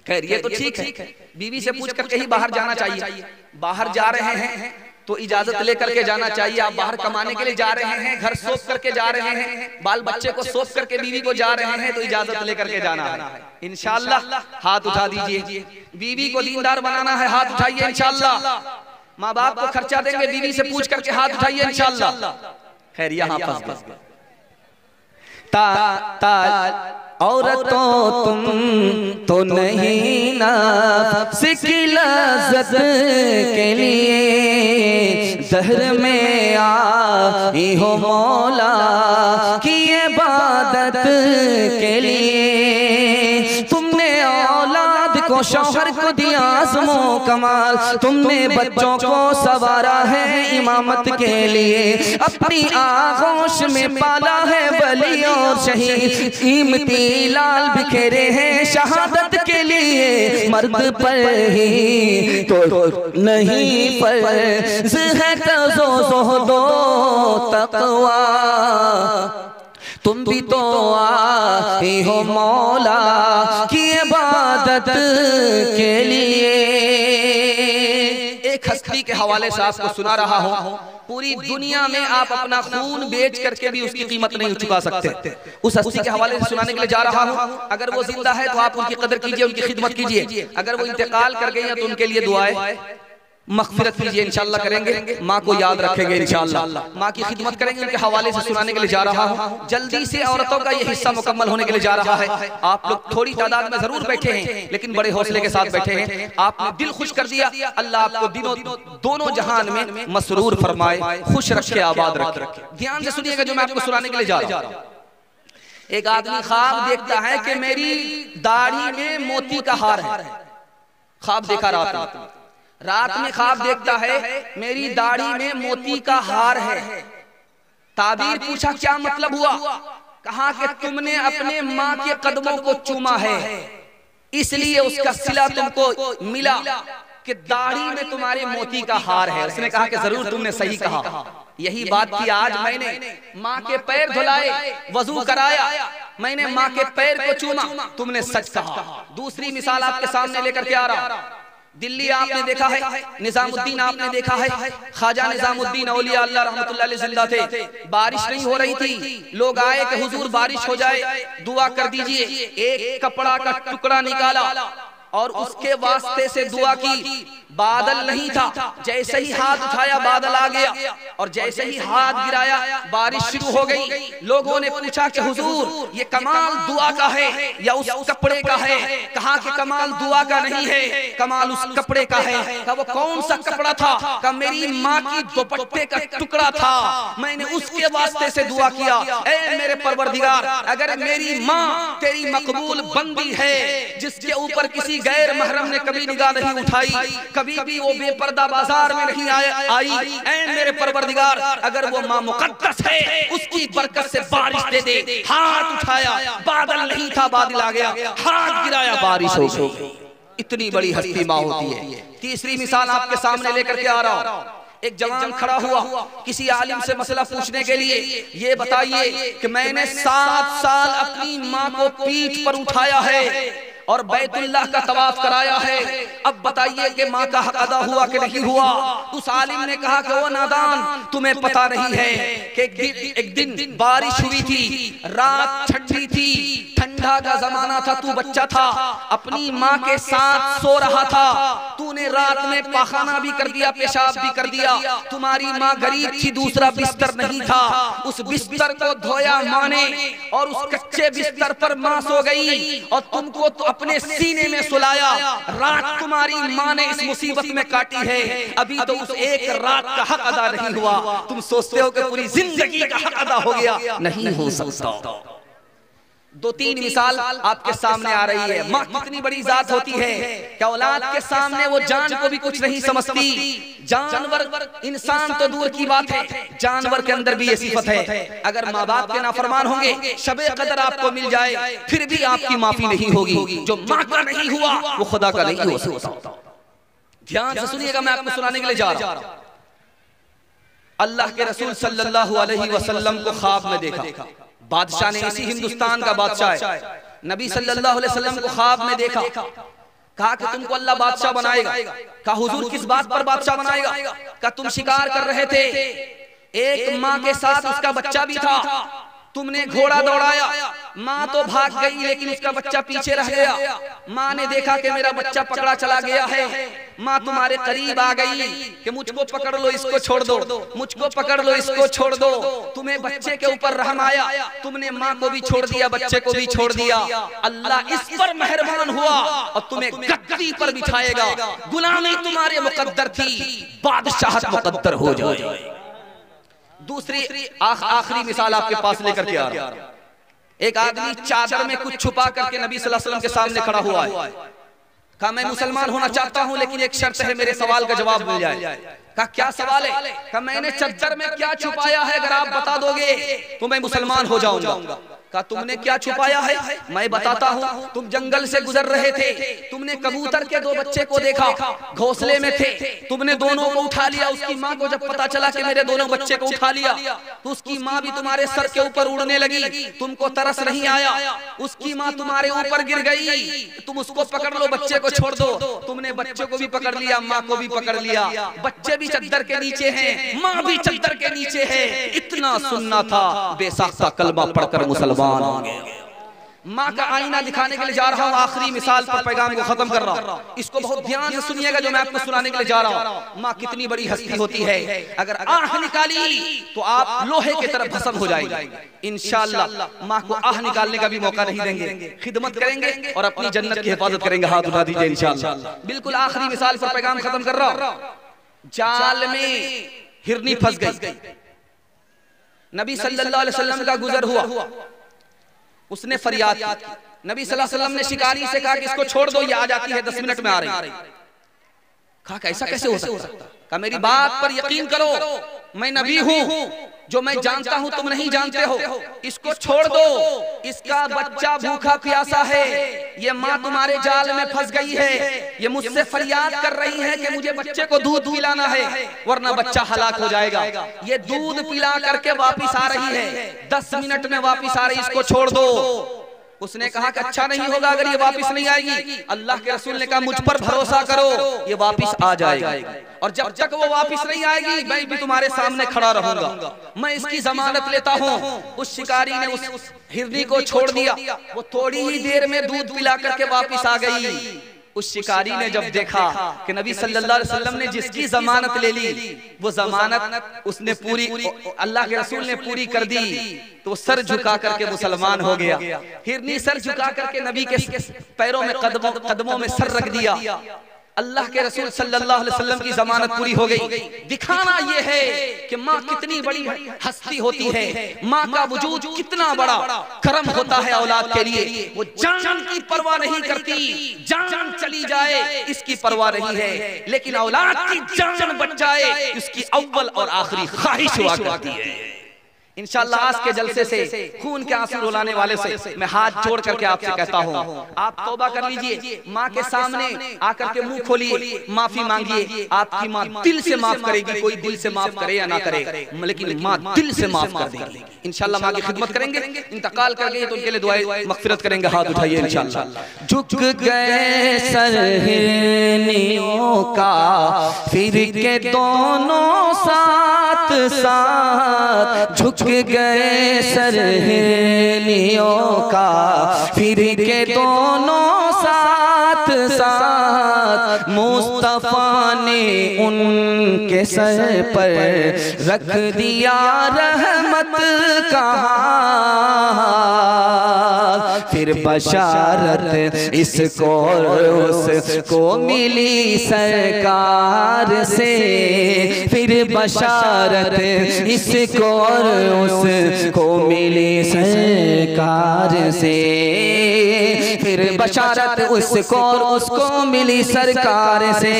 Speaker 3: खैर ये तो ठीक है, बीवी से पूछ करके ही बाहर जाना चाहिए। बाहर जा रहे हैं तो इजाजत लेकर के जाना चाहिए। आप बाहर कमाने के लिए जा रहे हैं, घर सौंप करके जा रहे हैं, बाल बच्चे को सौंप करके बीवी को जा रहे हैं, तो इजाजत लेकर के जाना है। इंशाअल्लाह हाथ उठा दीजिए। बीवी को दीनदार बनाना है, हाथ उठाइए इंशाअल्लाह। माँ बाप को खर्चा देंगे, बीवी से पूछ करके हाथ उठाइए इंशाअल्लाह। खैर यहाँ फंस गए। औरतों तुम तो नहीं ना सिकी लज़्ज़त के लिए, दहर में आई हो मौला की इबादत के लिए। तुमने औलाद को शौहर को दिया आज़्मो कमाल, तुमने बच्चों को सवारा है इमामत के लिए। अपनी आगोश में पाला है वली और शहीद, कीमती लाल बिखेरे हैं शहादत के लिए। मर्द पर ही तो नहीं फर्ज़ है ज़ुहदो तक़वा, तुम भी तो आए हो मौला की इबादत के लिए। एक हस्ती के हवाले से आपको सुना रहा हूँ, पूरी दुनिया में आप अपना खून बेच करके भी उसकी कीमत नहीं चुका सकते। उस हस्ती के हवाले से सुनाने के लिए जा रहा हूँ। अगर वो जिंदा है तो आप उनकी कदर कीजिए, उनकी खिदमत कीजिए। अगर वो इंतकाल कर गई है तो उनके लिए दुआएं मग़फ़िरत कीजिए, इंशाअल्लाह करेंगे। माँ को याद रखेंगे इंशाअल्लाह, माँ की खिदमत करेंगे। उनके हवाले से सुनाने के लिए जा रहा हूँ। जल्दी से औरतों का ये हिस्सा मुकम्मल होने के लिए जा रहा है। आप लोग थोड़ी तादाद में जरूर बैठे हैं, लेकिन बड़े हौसले के साथ बैठे हैं। आपने दिल खुश कर दिया, अल्लाह आपको दोनों जहान में मसरूर फरमाए, खुश रखे, आबाद रखे। ध्यान से सुनिएगा जो मैं आपको सुनाने के लिए जा रहा हूँ। एक आदमी ख्वाब देखता है कि मेरी दाढ़ी में मोती का हार है। ख्वाब देखा रात में ख्वाब देखता है मेरी दाढ़ी में मोती का हार है। ताबीर पूछा क्या मतलब हुआ? कहा कि तुमने अपने माँ के कदमों को चूमा है, इसलिए उसका सिला तुमको मिला कि दाढ़ी में तुम्हारे मोती का हार है। उसने कहा कि जरूर तुमने सही कहा। यही बात की आज मैंने माँ के पैर धुलाए, वजू कराया, मैंने माँ के पैर को चूमा, तुमने सच कहा। दूसरी मिसाल आपके सामने लेकर के आ रहा। दिल्ली आपने देखा है, निजामुद्दीन आपने देखा है, ख्वाजा निजामुद्दीन औलिया अल्लाह रहमतुल्लाह अलैह जिंदा थे। बारिश नहीं हो रही थी, लोग आए कि हुजूर बारिश हो जाए, दुआ कर दीजिए। एक कपड़ा का टुकड़ा निकाला और उसके वास्ते से दुआ की। बादल नहीं था, जैसे ही हाथ उठाया बादल आ गया, और जैसे ही हाथ गिराया बारिश शुरू हो गई। लोगों ने पूछा कि हुजूर ये कमाल दुआ का है या उस कपड़े का है? कहा कि कमाल दुआ का नहीं है, कमाल उस कपड़े का है। कहा वो कौन सा कपड़ा था? कहा मेरी माँ की दुपट्टे का टुकड़ा था, मैंने उसके वास्ते से दुआ किया। ऐ मेरे परवरदिगार, अगर मेरी माँ तेरी मकबूल बंदी है, जिसके ऊपर किसी गैर महरम ने कभी निगाह नहीं उठाई, कभी भी वो बेपर्दा बाजार में नहीं आई, ऐ मेरे परवरदिगार अगर वो माँ मुकद्दस है, उसकी बरकत से बारिश दे दे। हाथ उठाया, बादल नहीं था, बादल आ गया, हाथ गिराया, बारिश हो गई। इतनी बड़ी हस्ती माँ होती है। तीसरी मिसाल आपके सामने लेकर के आ रहा हूं। एक जवान खड़ा हुआ किसी आलिम से मसला पूछने के लिए, ये बताइए कि मैंने 7 साल अपनी माँ को पीठ पर उठाया है और बैतुल्लाह का तवाफ कराया है, अब बताइए कि माँ का हक अदा हुआ कि नहीं हुआ? उस आलिम ने कहा कि वो नादान, तुम्हें पता नहीं है कि एक दिन बारिश हुई थी, रात ठंडी थी, ठंडा का जमाना था, तू बच्चा था, अपनी माँ के साथ सो रहा था, तूने रात में पाखाना भी कर दिया, पेशाब भी कर दिया। तुम्हारी माँ गरीब थी, दूसरा बिस्तर नहीं था, उस बिस्तर को धोया माँ ने और उस कच्चे बिस्तर पर माँ सो गई और तुमको तो अपने सीने में सुलाया। रात तुम्हारी माँ ने इस मुसीबत में काटी है, अभी तो उस एक रात का हक अदा नहीं हुआ। तुम सोचते हो कि पूरी जिंदगी का हक अदा हो गया, नहीं हो सकता। दो तीन मिसाल आपके सामने आ रही है। माँ कितनी बड़ी जात होती है कि औलाद के सामने वो जान को भी कुछ नहीं समझती। जानवर, इंसान तो दूर की बात है, जानवर के अंदर भी ये सिफत है। अगर माँ बाप के नाफरमान होंगे, शबे कदर आपको मिल जाए, फिर भी आपकी माफी नहीं होगी। जो माँ का नहीं हुआ वो खुदा का नहीं हो सकता। ध्यान से सुनिएगा, मैं आपको सुनाने के लिए जा रहा हूं। अल्लाह के रसूल सल्लल्लाहु अलैहि वसल्लम को ख्वाब में देखा। बादशाह ने, इसी हिंदुस्तान का बादशाह है, नबी सल्लल्लाहु अलैहि वसल्लम को ख्वाब में देखा। कहा कि तुमको अल्लाह बादशाह बनाएगा। कहा हुजूर किस बात पर बादशाह बनाएगा? कहा तुम शिकार कर रहे थे, एक माँ के साथ उसका बच्चा भी था, तुमने घोड़ा दौड़ाया, माँ तो भाग गई लेकिन उसका बच्चा पीछे रह गया। माँ ने देखा कि मेरा बच्चा पकड़ा चला गया है, माँ तुम्हारे करीब आ गई कि मुझको पकड़ लो, इसको छोड़ दो, मुझको पकड़ लो, इसको छोड़ दो। तुम्हें बच्चे के ऊपर रहम आया, तुमने माँ को भी छोड़ दिया, बच्चे को भी छोड़ दिया। अल्लाह इस पर मेहरबान हुआ और तुम्हें गद्दी पर बिठाएगा। गुलामी तुम्हारे मुकद्दर थी, बादशाहत मुकद्दर हो जाए। दूसरी आखिरी मिसाल आपके पास लेकर के आ रहा हूं। एक आदमी चादर में कुछ छुपा करके नबी सल्लल्लाहु अलैहि वसल्लम के सामने खड़ा हुआ है। कहा मैं मुसलमान होना चाहता हूं, लेकिन एक शर्त है, मेरे सवाल का जवाब मिल जाए। कहा क्या सवाल है? कहा मैंने चादर में क्या छुपाया है, अगर आप बता दोगे तो मैं मुसलमान हो जाऊंगा। कहा तुमने क्या छुपाया है? मैं बताता हूँ। तुम जंगल से गुजर रहे थे, तुमने कबूतर के दो बच्चे को देखा, घोंसले में थे, तुमने दोनों को उठा लिया। उसकी माँ को जब पता चला कि मेरे दोनों बच्चे को उठा लिया, तो उसकी माँ भी तुम्हारे सर के ऊपर उड़ने लगी। तुमको तरस नहीं आया, उसकी माँ तुम्हारे ऊपर गिर गई, तुम उसको पकड़ लो, बच्चे को छोड़ दो। तुमने बच्चे को भी पकड़ लिया, माँ को भी पकड़ लिया, बच्चे भी चद्दर के नीचे हैं, माँ भी चद्दर के नीचे है। इतना सुनना था, बेसाख्ता कलमा पढ़कर मुसलमान हो गया। माँ का आईना दिखाने के लिए जा रहा हूँ, आखिरी मिसाल पर पैगाम को खत्म कर रहा हूँ। इसको बहुत ध्यान से सुनिएगा जो मैं आपको सुनाने के लिए जा रहा हूँ। माँ कितनी बड़ी हस्ती होती है, अगर आह निकाली तो आप लोहे की तरफ भस्म हो जाएंगे। इंशाअल्लाह माँ को आह निकालने का भी मौका नहीं देंगे, खिदमत करेंगे और अपनी जन्नत की हिफाजत करेंगे। हाथ उठा दीजिए इंशाअल्लाह। बिल्कुल आखिरी मिसाल पर पैगाम खत्म कर रहा हूँ। जाल में हिरनी फंस गई, नबी सल्लल्लाहु अलैहि वसल्लम का गुजर हुआ, उसने फरियाद की। नबी सल्लल्लाहु अलैहि वसल्लम ने शिकारी से कहा कि इसको छोड़ दो, ये आ जाती है, 10 मिनट में आ रही। कहा ऐसा कैसे हो सकता? कहा मेरी बात पर यकीन करो, मैं नबी हूँ, जो मैं जानता हूँ तुम नहीं जानते हो। इसको छोड़ दो, इसका बच्चा भूखा प्यासा है, ये माँ तुम्हारे जाल में फंस गई है, ये मुझसे फरियाद कर रही है कि मुझे बच्चे को दूध पिलाना है वरना बच्चा हलाक हो जाएगा। ये दूध पिला करके वापिस आ रही है, 10 मिनट में वापिस आ रही, इसको छोड़ दो। उसने कहा कि अच्छा नहीं होगा अगर ये वापिस नहीं आएगी। अल्लाह के रसूल ने कहा मुझ पर भरोसा करो, ये वापिस आ जाएगी, और जब तक वो वापिस नहीं आएगी मैं भी तुम्हारे सामने खड़ा रहूंगा, मैं इसकी जमानत लेता हूँ। उस शिकारी ने उस हिरनी को छोड़ दिया, वो थोड़ी ही देर में दूध पिला करके वापिस आ गई। उस शिकारी ने जब देखा कि नबी सल्लल्लाहु अलैहि वसल्लम ने जिसकी जमानत ले ली, वो जमानत उसने पूरी, अल्लाह के रसूल ने पूरी कर दी, तो सर झुका करके मुसलमान हो गया। हिरनी सर झुका करके नबी के पैरों में, कदमों में सर रख दिया। अल्लाह के रसूल सल्लल्लाहु अलैहि वसल्लम की जमानत पूरी हो गई। दिखाना यह है कि माँ कितनी बड़ी हस्ती होती है, माँ का वजूद कितना बड़ा करम होता है औलाद के लिए। वो जान की परवाह नहीं करती, जान चली जाए इसकी परवाह नहीं है, लेकिन औलाद की जान बच जाए इसकी अव्वल और आखिरी ख्वाहिश हुआ करती है। इंशाअल्लाह आज के जलसे से, खून के आंसू रुलाने वाले से मैं हाथ जोड़ करके आपसे कहता हूँ, आप तौबा कर लीजिए, माँ के सामने आकर के मुंह खोलिए, माफी मांगिए। आपकी माँ दिल से माफ करेगी, कोई दिल से माफ करे या ना करे, लेकिन माँ दिल से माफ कर देगी। इंशाअल्लाह माँ की खिदमत करेंगे, इंतकाल कर गए तो उनके लिए दुआएं मगफिरत करेंगे। हाथ उठाइए इंशाअल्लाह।
Speaker 1: झुक गए सर हिरनियों का, फिर के दोनों साथ साथ, झुक गए सर हिरनियों का, फिर के दोनों साथ साथ, मुस्तफा ने उनके सर पर रख दिया रहमत
Speaker 3: कहाँ, फिर बशारत इसको उसको मिली सरकार से, फिर बशारत इसको उसको मिली सरकार से, फिर बशारत उसको उसको मिली सरकार से,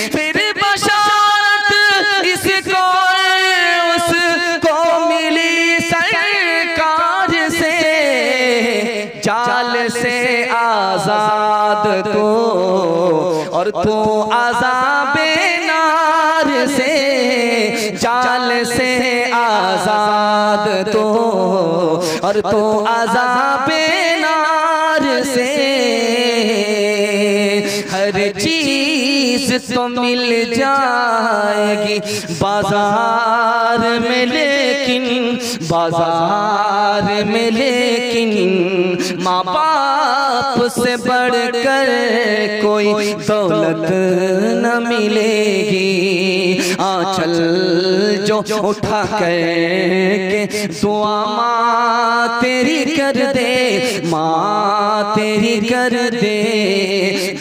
Speaker 3: फिर बशारत इसको उसको मिली सरकार से, जाल से आजाद तो और तू अज़ाबे नार से, जाल से आजाद तो और तू अज़ाबे नार से। हर चीज तो मिल जाएगी बाजार में, लेकिन बाजार में लेकिन माँ बाप से बढ़कर कोई दौलत न मिलेगी। आंचल जो उठा के दुआ माँ तेरी कर दे, माँ तेरी कर दे,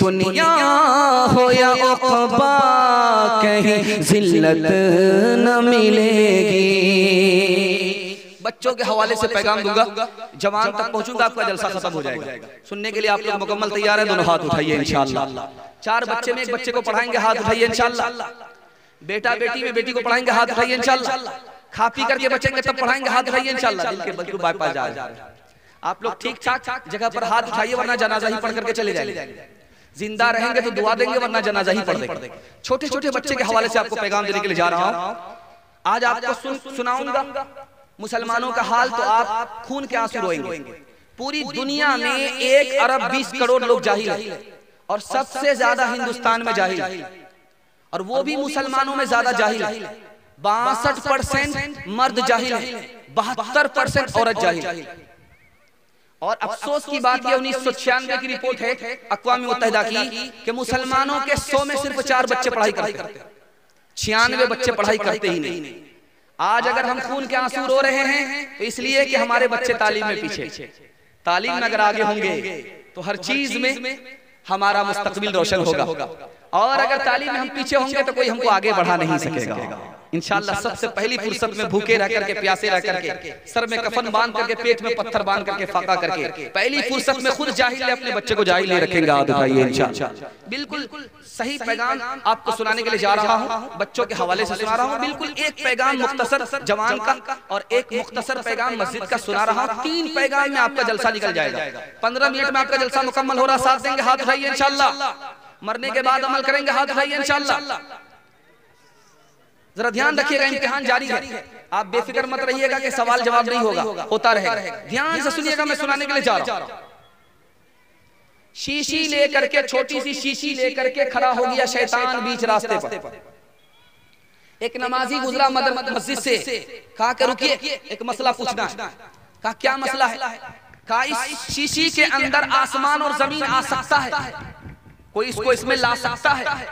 Speaker 3: दुनिया हो या उक़बा कहीं जिल्लत न मिलेगी। बच्चों के हवाले से पैगाम दूंगा, जवान तक पहुंचूंगा, आपका जलसा खत्म हो जाएगा। सुनने के लिए आप लोग मुकम्मल तैयार हैं? दोनों हाथ उठाइए इंशाअल्लाह। 4 बच्चे में एक बच्चे को पढ़ाएंगे, हाथ उठाइए इंशाअल्लाह। बेटा बेटी में बेटी को पढ़ाएंगे, हाथ उठाइए इंशाअल्लाह। खा पी करके बचेंगे तब पढ़ाएंगे, हाथ उठाइए इंशाअल्लाह। दिल के बल्कि बाईपास जा रहे हैं आप लोग, ठीक ठाक जगह पर हाथ उठाइए, वरना जनाजा ही पढ़ करके चले जाएंगे। जिंदा रहेंगे तो दुआ देंगे, वरना जनाजा ही पढ़ देंगे। छोटे छोटे बच्चे के हवाले से आपको पैगाम देने के लिए जा रहा हूँ। आज आपको सुनाऊंगा मुसलमानों का हाल, तो आप खून के आंसू रोएंगे। पूरी दुनिया में 1 अरब 20 करोड़ लोग जाहिल हैं, और सबसे ज्यादा हिंदुस्तान में जाहिल, और वो भी मुसलमानों में ज्यादा जाहिल है। 62% मर्द जाहिल है, 72% औरत जाहिल है। और अफसोस की बात यह 1996 की रिपोर्ट है अक़वाम मुत्तहिदा की कि मुसलमानों के 100 में सिर्फ 4 बच्चे पढ़ाई करते हैं, 96 बच्चे पढ़ाई करते ही नहीं। आज अगर हम खून के आंसू रो रहे हैं तो इसलिए कि हमारे बच्चे तालीम में पीछे। तालीम में अगर आगे होंगे तो हर चीज में हमारा मुस्तकबिल रोशन होगा, और अगर तालीम में हम पीछे होंगे तो कोई हमको आगे बढ़ा नहीं सकेगा। इंशाअल्लाह सबसे पहली फुर्सत में भूखे रह करके, प्यासे रह करके, सर में कफन बांध करके, पेट में पत्थर बांध करके, फाका करके, पहली फुर्सत में खुद जाहिल है, अपने बच्चे को जाहिल नहीं रखेंगे। हाथ उठाइए इंशाअल्लाह। बिल्कुल सही पैगाम आपको सुनाने के लिए जा रहा हूँ, बच्चों के हवाले से सुना रहा हूँ। बिल्कुल एक पैगाम मुख्तसर जवान का और एक मुख्तसर पैगाम मस्जिद का सुना रहा हूँ। 3 पैगाम में आपका जलसा निकल जाएगा। 15 मिनट में आपका जलसा मुकम्मल हो रहा। साथ देंगे, हाथ उठाइए इंशाअल्लाह। मरने के बाद अमल करेंगे, हाथ उठाइए इंशाअल्लाह। जरा ध्यान रखिएगा, इम्तिहान जारी है, आप बेफिक्र मत रहिएगा कि सवाल जवाब नहीं होगा, होता रहेगा। ध्यान से सुनिएगा, मैं सुनाने के लिए जा रहा हूं। शीशी लेकर के, छोटी सी शीशी लेकर के खड़ा हो गया शैतान बीच रास्ते पर। एक नमाजी गुजरा मस्जिद से, कहा कि रुकिए, एक मसला पूछना है। कहा क्या मसला है? कहा इस शीशी के अंदर आसमान और जमीन आ सकता है, कोई इसको इसमें ला सकता है?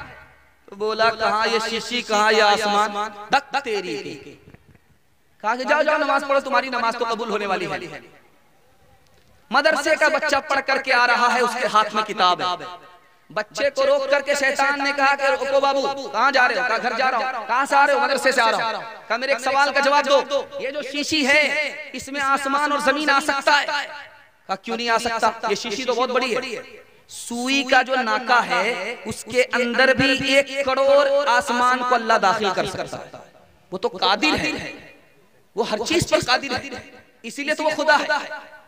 Speaker 3: तो बोला कहाँ ये शीशी, कहाँ ये आसमान, धक तेरी। कहा कि जाओ जाओ नमाज पढ़ो, तुम्हारी नमाज तो कबूल होने वाली है। मदरसे का बच्चा पढ़ करके आ रहा है, उसके हाथ में किताब है। बच्चे को रोक करके शैतान ने कहा कि रुको बाबू, कहाँ जा रहे हो? कहा घर जा रहा हूँ। कहाँ से आ रहे हो? मदरसे से आ रहा हूँ। कहा मेरे एक सवाल का जवाब दो, ये जो शीशी है इसमें आसमान और जमीन आ सकता है? कहा क्यों नहीं आ सकता, ये शीशी तो बहुत बड़ी है। सुई का जो नाका है उसके अंदर भी 1 करोड़ आसमान को अल्लाह दाखिल कर सकता है। वो तो कादिर है, वो हर चीज पर कादिर है, इसीलिए तो वो खुदा है।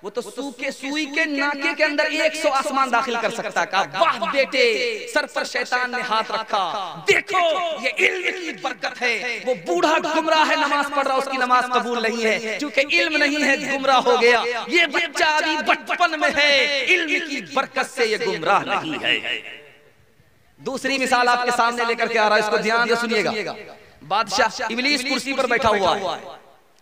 Speaker 3: वो तो सुई के नाके के अंदर 100 आसमान दाखिल कर सकता है। कहा वाह बेटे, सर पर शैतान ने हाथ रखा, देखो ये इल्म की बरकत है। वो बूढ़ा गुमराह है, नमाज पढ़ रहा, उसकी नमाज कबूल नहीं है, क्योंकि इल्म नहीं है, गुमराह हो गया। ये बच्चा अभी बचपन में है, इल्म की बरकत से ये गुमराह नहीं है। दूसरी मिसाल आपके सामने लेकर के आ रहा है, इसको ध्यान से सुनिएगा। बादशाह इब्लीस कुर्सी पर बैठा हुआ है,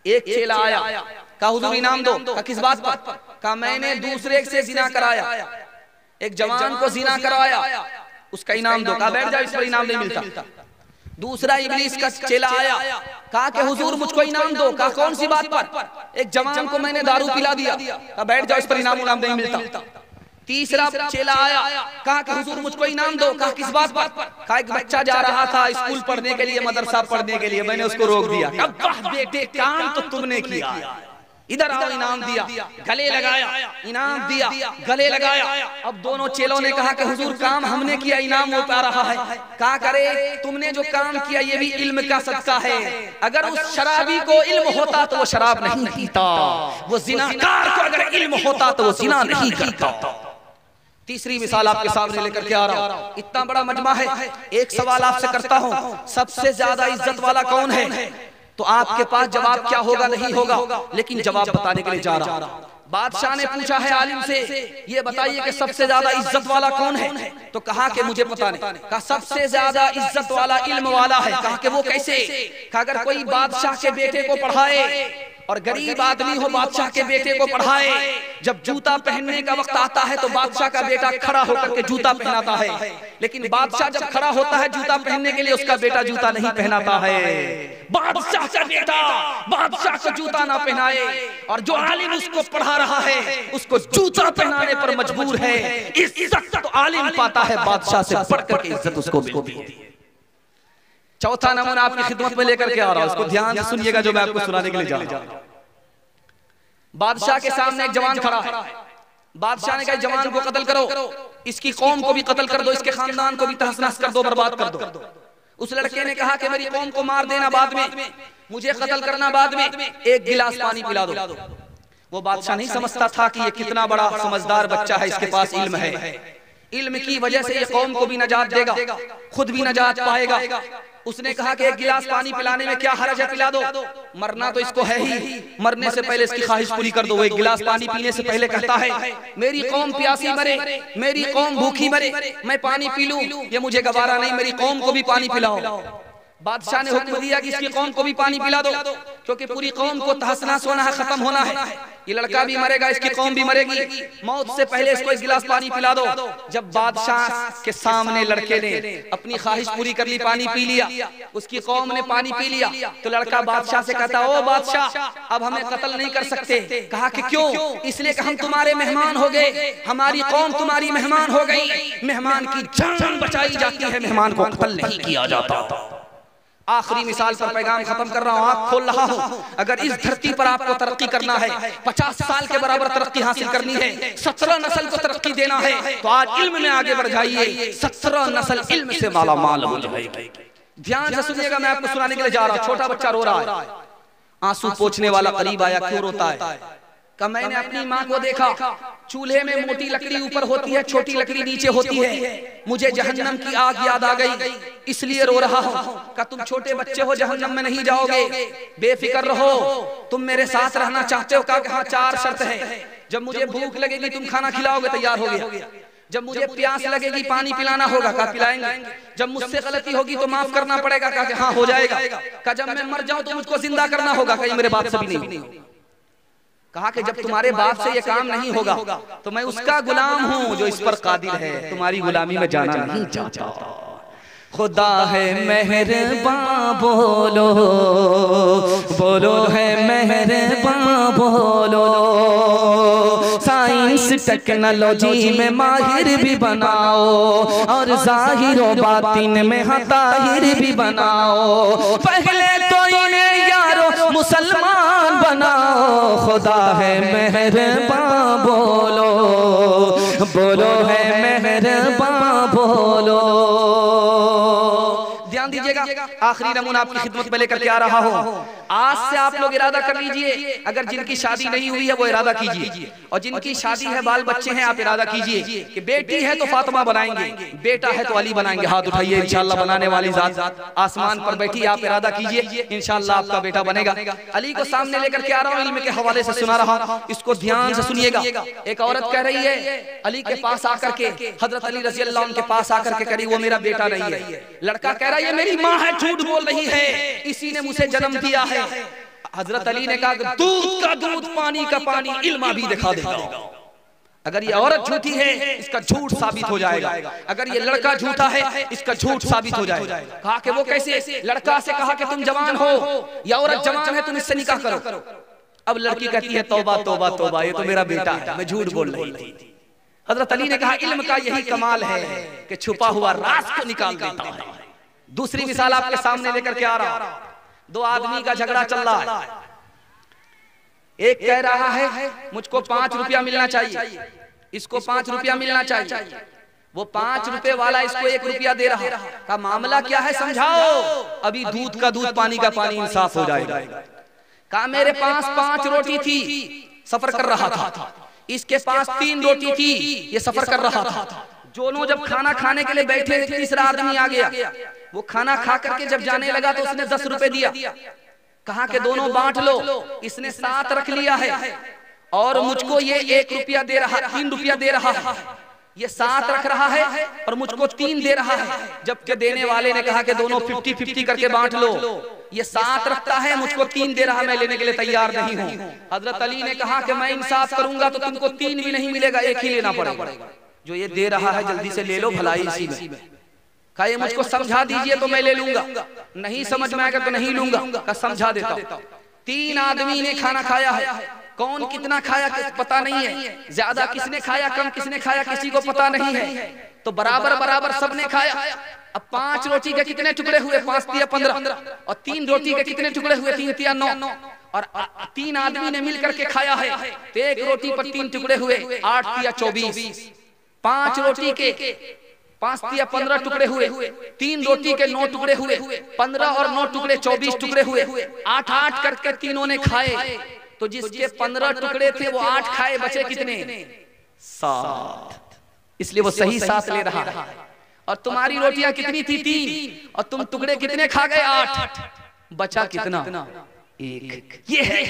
Speaker 3: एक चेला आया, कहा हुजूर इनाम दो। कहा किस बात पर? कहा मैंने दूसरे से जिना कराया, एक जवान को जिना करवाया, उसका इनाम दो। कहा बैठ जाओ, इस पर इनाम नहीं मिलता। दूसरा इब्लीस का चेला आया, कहा कि हुजूर मुझको इनाम दो। कहा कौन सी बात पर? एक जवान को मैंने दारू पिला दिया। कहा बैठ जाओ, इस पर इनाम नहीं मिलता। तीसरा चेला आया, कहा कि हुजूर मुझको इनाम दो। कहा किस बात पर? कहा एक बच्चा जा रहा था स्कूल पढ़ने के लिए, मदरसा पढ़ने के लिए, मैंने उसको रोक दिया। वाह बेटे, काम तो तुमने किया, इधर आओ, इनाम दिया, गले लगाया, इनाम दिया, गले लगाया। अब दोनों चेलों ने कहा कि हुजूर काम हमने किया, इनाम वो पा रहा है। कहा करे तुमने जो काम किया ये भी इल्म का सदका है। अगर उस शराबी को इल्म होता तो वो शराब नहीं पीता, वो जिनाकार को अगर इल्म होता तो वो जिना नहीं करता। तीसरी मिसाल आपके सामने लेकर के आ रहा हूं। इतना बड़ा मजमा है, एक सवाल आपसे करता हूं, सबसे ज्यादा इज्जत वाला कौन है? तो आपके पास जवाब क्या होगा नहीं होगा, लेकिन जवाब बताने के लिए जा रहा हूं। बादशाह ने पूछा है आलिम से, ये बताइए कि सबसे ज्यादा इज्जत वाला कौन है? तो कहा कि मुझे पता नहीं। कहा सबसे ज्यादा इज्जत वाला इल्म वाला है। कहा कि वो कैसे? कहा अगर कोई बादशाह के बेटे को पढ़ाए और गरीब आदमी हो बादशाह के बेटे को पढ़ाए, जब जूता पहनने का वक्त आता है तो बादशाह का बेटा खड़ा होकर के जूता पहनाता है, लेकिन बादशाह जब खड़ा होता है जूता पहनने के लिए उसका बेटा जूता नहीं पहनाता है। बादशाह का बेटा बादशाह को जूता ना पहनाए और जो आलिम उसको पढ़ा रहा है उसको जूता पहनाने पर मजबूर है। इज्जत तो आलिम पाता है, बादशाह से बढ़कर के इज्जत उसको मिलती है। चौथा नमूना आपकी खिदमत में लेकर के आ रहा हूं, उसको ध्यान से सुनिएगा जो मैं आपको सुनाने के लिए जा रहा हूं। बादशाह के सामने एक जवान खड़ा है। बादशाह ने कहा जवान को कत्ल करो, इसकी कौम को भी कत्ल कर दो, इसके खानदान को भी तहस-नहस कर दो, बर्बाद कर दो। उस लड़के ने कहा कि मेरी कौम को मार देना बाद में, मुझे कत्ल करना बाद में, एक गिलास पानी पिला दो। वो बादशाह नहीं समझता था कि ये कितना बड़ा समझदार बच्चा है, इसके पास इल्म है। इल्म की वजह से ये कौम को भी नजात देगा, खुद भी नजात पाएगा। उसने कहा कि एक गिलास पानी पिलाने में क्या हर्ज है, पिला दो, मरना तो इसको है ही, मरने से पहले इसकी ख्वाहिश पूरी कर दो। वो एक गिलास पानी पीने से पहले कहता है मेरी कौम प्यासी मरे, मेरी कौम भूखी मरे, मैं पानी पी लूं, ये मुझे गवारा नहीं, मेरी कौम को भी पानी पिलाओ। बादशाह ने हुक्म दिया कि इसकी कौम को भी पानी पिला दो, क्योंकि पूरी कौम को तहस-नहस होना है, खत्म होना है। ये लड़का भी मरेगा, इसकी कौम भी मरेगी, मौत से पहले इसको एक गिलास पानी पिला दो। जब बादशाह के सामने लड़के ने अपनी ख्वाहिश पूरी कर ली, पानी पी लिया, उसकी कौम ने पानी पी लिया, तो लड़का बादशाह से कहता ओ बादशाह अब हमें कत्ल नहीं कर सकते। कहा कि क्यों? इसलिए कि हम तुम्हारे मेहमान हो गए, हमारी कौम तुम्हारी मेहमान हो गई। मेहमान की जान बचाई जाती है, मेहमान को कत्ल नहीं किया जाता। आखिरी मिसाल पर पैगाम खत्म कर रहा हूं, आंख खोल रहा हूं। अगर इस धरती पर आपको तरक्की करना है, 50 साल के बराबर तरक्की हासिल करनी है, 17 नस्ल को तरक्की देना है, तो आज इल्म में आगे बढ़ जाइए। 17 नस्ल इल्म से माला माल हो जाएगी। ध्यान से सुनिएगा, मैं आपको सुनाने के लिए जा रहा हूं। छोटा बच्चा रो रहा है, आंसू पोंछने वाला करीब आया, क्यों रोता है? कि मैंने अपनी माँ को देखा, चूल्हे में मोटी लकड़ी ऊपर होती है, छोटी लकड़ी नीचे होती है, मुझे जहन्नम की आग याद आ गई, इसलिए रो रहा हूँ। का तुम छोटे बच्चे हो, जहन्नम में नहीं जाओगे, बेफिक्र रहो, तुम मेरे साथ रहना चाहते हो? का हाँ, 4 शर्त है। जब मुझे भूख लगेगी तुम खाना खिलाओगे, तैयार हो गया। जब मुझे प्यास लगेगी पानी पिलाना होगा, का पिलाएंगे। जब मुझसे गलती होगी तो माफ करना पड़ेगा, का हाँ हो जाएगा। का जब मैं मर जाऊं तो मुझको जिंदा करना होगा, कहीं मेरे बात से भी नहीं। कहा कि जब तुम्हारे बाप से ये काम नहीं होगा तो मैं उसका गुलाम हूँ जो इस पर कादिर है, तुम्हारी गुलामी में जाना नहीं चाहता। खुदा है मेहरबान, बोलो बोलो है मेहरबान, बोलो साइंस टेक्नोलॉजी में माहिर भी बनाओ और जाहिर व बातिन में ताहिर भी बनाओ। पहले तो इन्हें यारो मुसलमान बनाओ। खुदा है मेहरबान, बोलो बोलो है मेहरबान, बोलो। ध्यान दीजिएगा, आखिरी नमूना आपकी खिदमत में लेकर के आ रहा हूँ। आज से आप लोग इरादा कर लीजिए, अगर जिनकी शादी नहीं हुई है वो इरादा कीजिए, और जिनकी शादी है, बाल बच्चे हैं, आप इरादा कीजिए कि बेटी है तो फातिमा बनाएंगे, बेटा है तो अली बनाएंगे। हाथ उठाइए, इंशाअल्लाह बनाने वाली जात आसमान पर बैठी, आप इरादा कीजिए, इंशाअल्लाह आपका बेटा बनेगा। अली को सामने लेकर के आ रहा हूँ, इल्म के हवाले से सुना रहा हूँ, इसको ध्यान से सुनिएगा। एक औरत कह रही है अली के पास आकर के, हजरत अली रज़ी अल्लाह अन्हु के पास आकर के करी वो मेरा बेटा नहीं है। लड़का कह रहा है ये मेरी माँ है, झूठ बोल रही है, इसी ने मुझे जन्म दिया है। हजरत अली ने कहा दूध का दूध, पानी का पानी, इल्मा भी दिखा देगा। अगर ये औरत झूठी है इसका झूठ साबित हो जाएगा, अगर ये लड़का झूठा है इसका झूठ साबित हो जाएगा। कहा कि वो कैसे? लड़का से कहा कि तुम जवान हो, या औरत जवान है, तुम इससे निकाह करो। अब लड़की कहती है तौबा तौबा तौबा, ये तो मेरा बेटा है, मैं झूठ बोल रही थी। हजरत अली ने कहा इल्म का यही कमाल है कि छुपा हुआ राज को निकाल देता है। दूसरी मिसाल आपके सामने लेकर के आ रहा हूं। दो आदमी का झगड़ा चल रहा है, एक कह रहा है मुझको 5 रुपया मिलना चाहिए, इसको 5 रुपया मिलना चाहिए। वो 5 रुपए वाला इसको 1 रुपया दे रहा है। का मामला क्या है समझाओ, अभी दूध का दूध पानी का पानी इंसाफ हो जाएगा। कहा मेरे पास 5 रोटी थी, सफर कर रहा था, इसके पास 3 रोटी थी, ये सफर कर रहा था। दोनों जब खाना खाने के लिए बैठे, तीसरा आदमी आ गया। वो खाना खा करके जब जाने लगा तो उसने 10 रुपए दिया। कहा कि दोनों बांट लो। इसने 7 रख लिया है और मुझको ये 1 रुपया दे रहा, 3 रुपया दे रहा है। ये 7 रख रहा है और मुझको 3 दे रहा है। जबकि देने वाले ने कहा कि दोनों 50-50 करके बांट लो। ये 7 रखता है, मुझको 3 दे रहा, मैं लेने के लिए तैयार नहीं हूँ। हजरत अली ने कहा कि मैं इंसाफ करूंगा तो तुमको 3 भी नहीं मिलेगा, 1 ही लेना पड़ेगा। जो ये दे रहा है जल्दी से ले लो, भलाई इसी में। कहा ये मुझको समझा दीजिए तो मैं ले लूंगा, नहीं समझ में आएगा तो नहीं लूंगा। कहा समझा देता हूं। 3 आदमी ने खाना खाया है, कौन कितना खाया पता नहीं है, ज्यादा किसने खाया कम किसने खाया किसी को पता नहीं है, तो बराबर बराबर सबने खाया। अब 5 रोटी के कितने टुकड़े हुए? 5 तिया 15, और 3 रोटी के कितने टुकड़े हुए? 3 तिया 9, और 3 आदमी ने मिल करके खाया है तो 1 रोटी पर 3 टुकड़े हुए, 8 तिया 24। 5 रोटी के 5 तिया 15 टुकड़े हुए, 3 रोटी के 9 टुकड़े हुए, 15 और 9 टुकड़े 24 टुकड़े हुए। 8-8 करके तीनों ने खाए, तो जिसके 15 टुकड़े थे वो 8 खाए, बचे कितने? 7। इसलिए वो सही 7 ले रहा है। और तुम्हारी रोटियां कितनी थी? 3, और तुम टुकड़े कितने खा गए? 8, बचा कितना? 1। ये है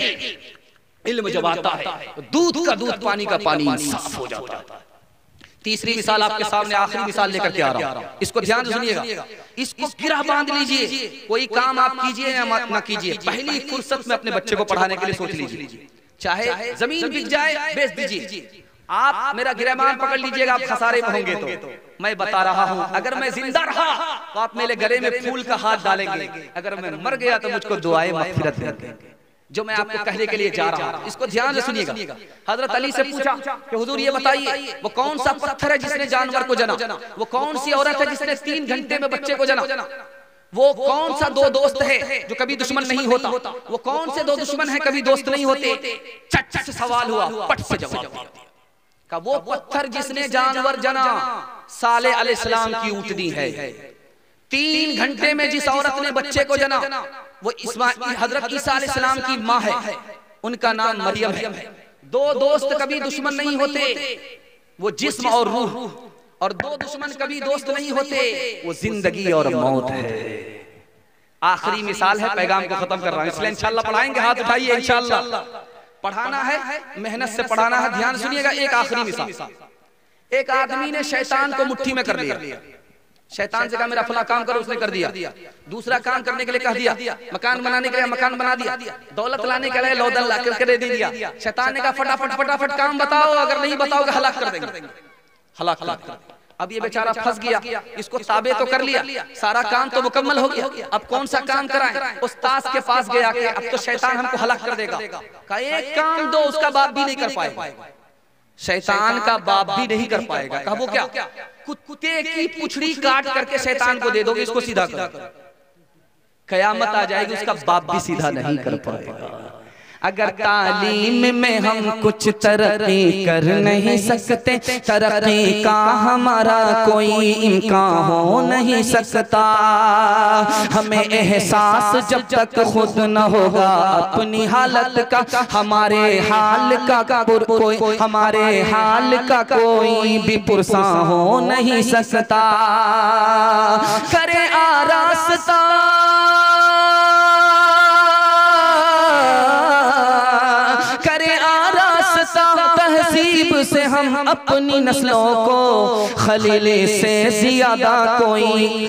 Speaker 3: इल्म जब आता है तो दूध का दूध पानी का पानी साफ हो जाता है। तीसरी मिसाल आपके सामने, आखिरी मिसाल लेकर के आ रहा हूं, इसको ध्यान से सुनिएगा। इसको गिरह बांध लीजिए, कोई काम आप कीजिए या ना कीजिए, पहली फुर्सत में अपने बच्चे को पढ़ाने के लिए सोच लीजिए। चाहे जमीन बिक जाए बेच दीजिए, आप मेरा गिरहमान पकड़ लीजिएगा, आप खसारे में होंगे। तो मैं बता रहा हूं, अगर मैं जिंदा रहा तो आप मेरे गले में फूल का हाथ डालेंगे, अगर मैं मर गया तो मुझको दुआएं मग़फ़िरत देंगे। जो मैं आपको कहने के लिए जा रहा हूं, इसको ध्यान से सुनिएगा। हजरत अली से पूछा कि हुजूर ये बताइए, वो कौन सा पत्थर है जिसने जानवर को जना? वो कौन सी औरत है जिसने 3 घंटे में बच्चे को जना? वो कौन सा 2 दोस्त है जो कभी दुश्मन नहीं होता? वो कौन से 2 दुश्मन है कभी दोस्त नहीं होते? चट से सवाल हुआ, पट से जवाब दिया। का वो पत्थर जिसने जानवर जना साले अलैहिस्सलाम की ऊँटनी है। 3 घंटे में जिस औरत ने बच्चे को जना वो हजरत ईसा अलैहिस्सलाम की माँ है, उनका नाम मरियम है। 2 दोस्त कभी दुश्मन नहीं होते, वो जिस्म और रूह, और 2 दुश्मन कभी दोस्त नहीं होते, वो जिंदगी और मौत है। आखिरी मिसाल है, पैगाम को खत्म कर रहा हूं, इसलिए इंशाअल्लाह पढ़ाएंगे। हाथ उठाइए, इंशाअल्लाह पढ़ाना है, मेहनत से पढ़ाना है। ध्यान सुनिएगा, एक आखिरी मिसाल। एक आदमी ने शैतान को मुट्ठी में कर लिया। शैतान से कहा मेरा फला काम करो, उसने कर दिया। दूसरा काम करने के लिए कह दिया, मकान बनाने के लिए मकान बना दिया, दौलत लाने के लिए लौदन ला करके दे दिया। शैतान ने कहा फटाफट फटाफट काम बताओ, अगर नहीं बताओगे हलाक कर देंगे, हलाक कर देंगे। अब ये बेचारा फंस गया, इसको ताबे तो कर लिया, सारा काम तो मुकम्मल हो गया, अब कौन सा काम कराएं? उस्ताद के पास गया कि अब तो शैतान हमको हलाक कर देगा। कहा एक काम दो, उसका बाप भी नहीं कर पाएगा, शैतान का बाप भी नहीं कर पाएगा। कहा वो क्या? कुत्ते की पुछड़ी काट करके शैतान को दे दोगे, इसको सीधा करो, कयामत आ जाएगी, उसका बाप भी सीधा नहीं कर पाएगा। अगर तालीम में हम कुछ तरक्की कर नहीं सकते, तरक्की का हमारा कोई इम्कान हो नहीं सकता। हमें एहसास जब तक खुद न होगा अपनी हालत का, हमारे हाल का कोई हमारे हाल का कोई भी पुरसा हो नहीं सकता। करे आरास्ता तहसीब से हम
Speaker 1: अपनी नस्लों को खलीले से ज्यादा कोई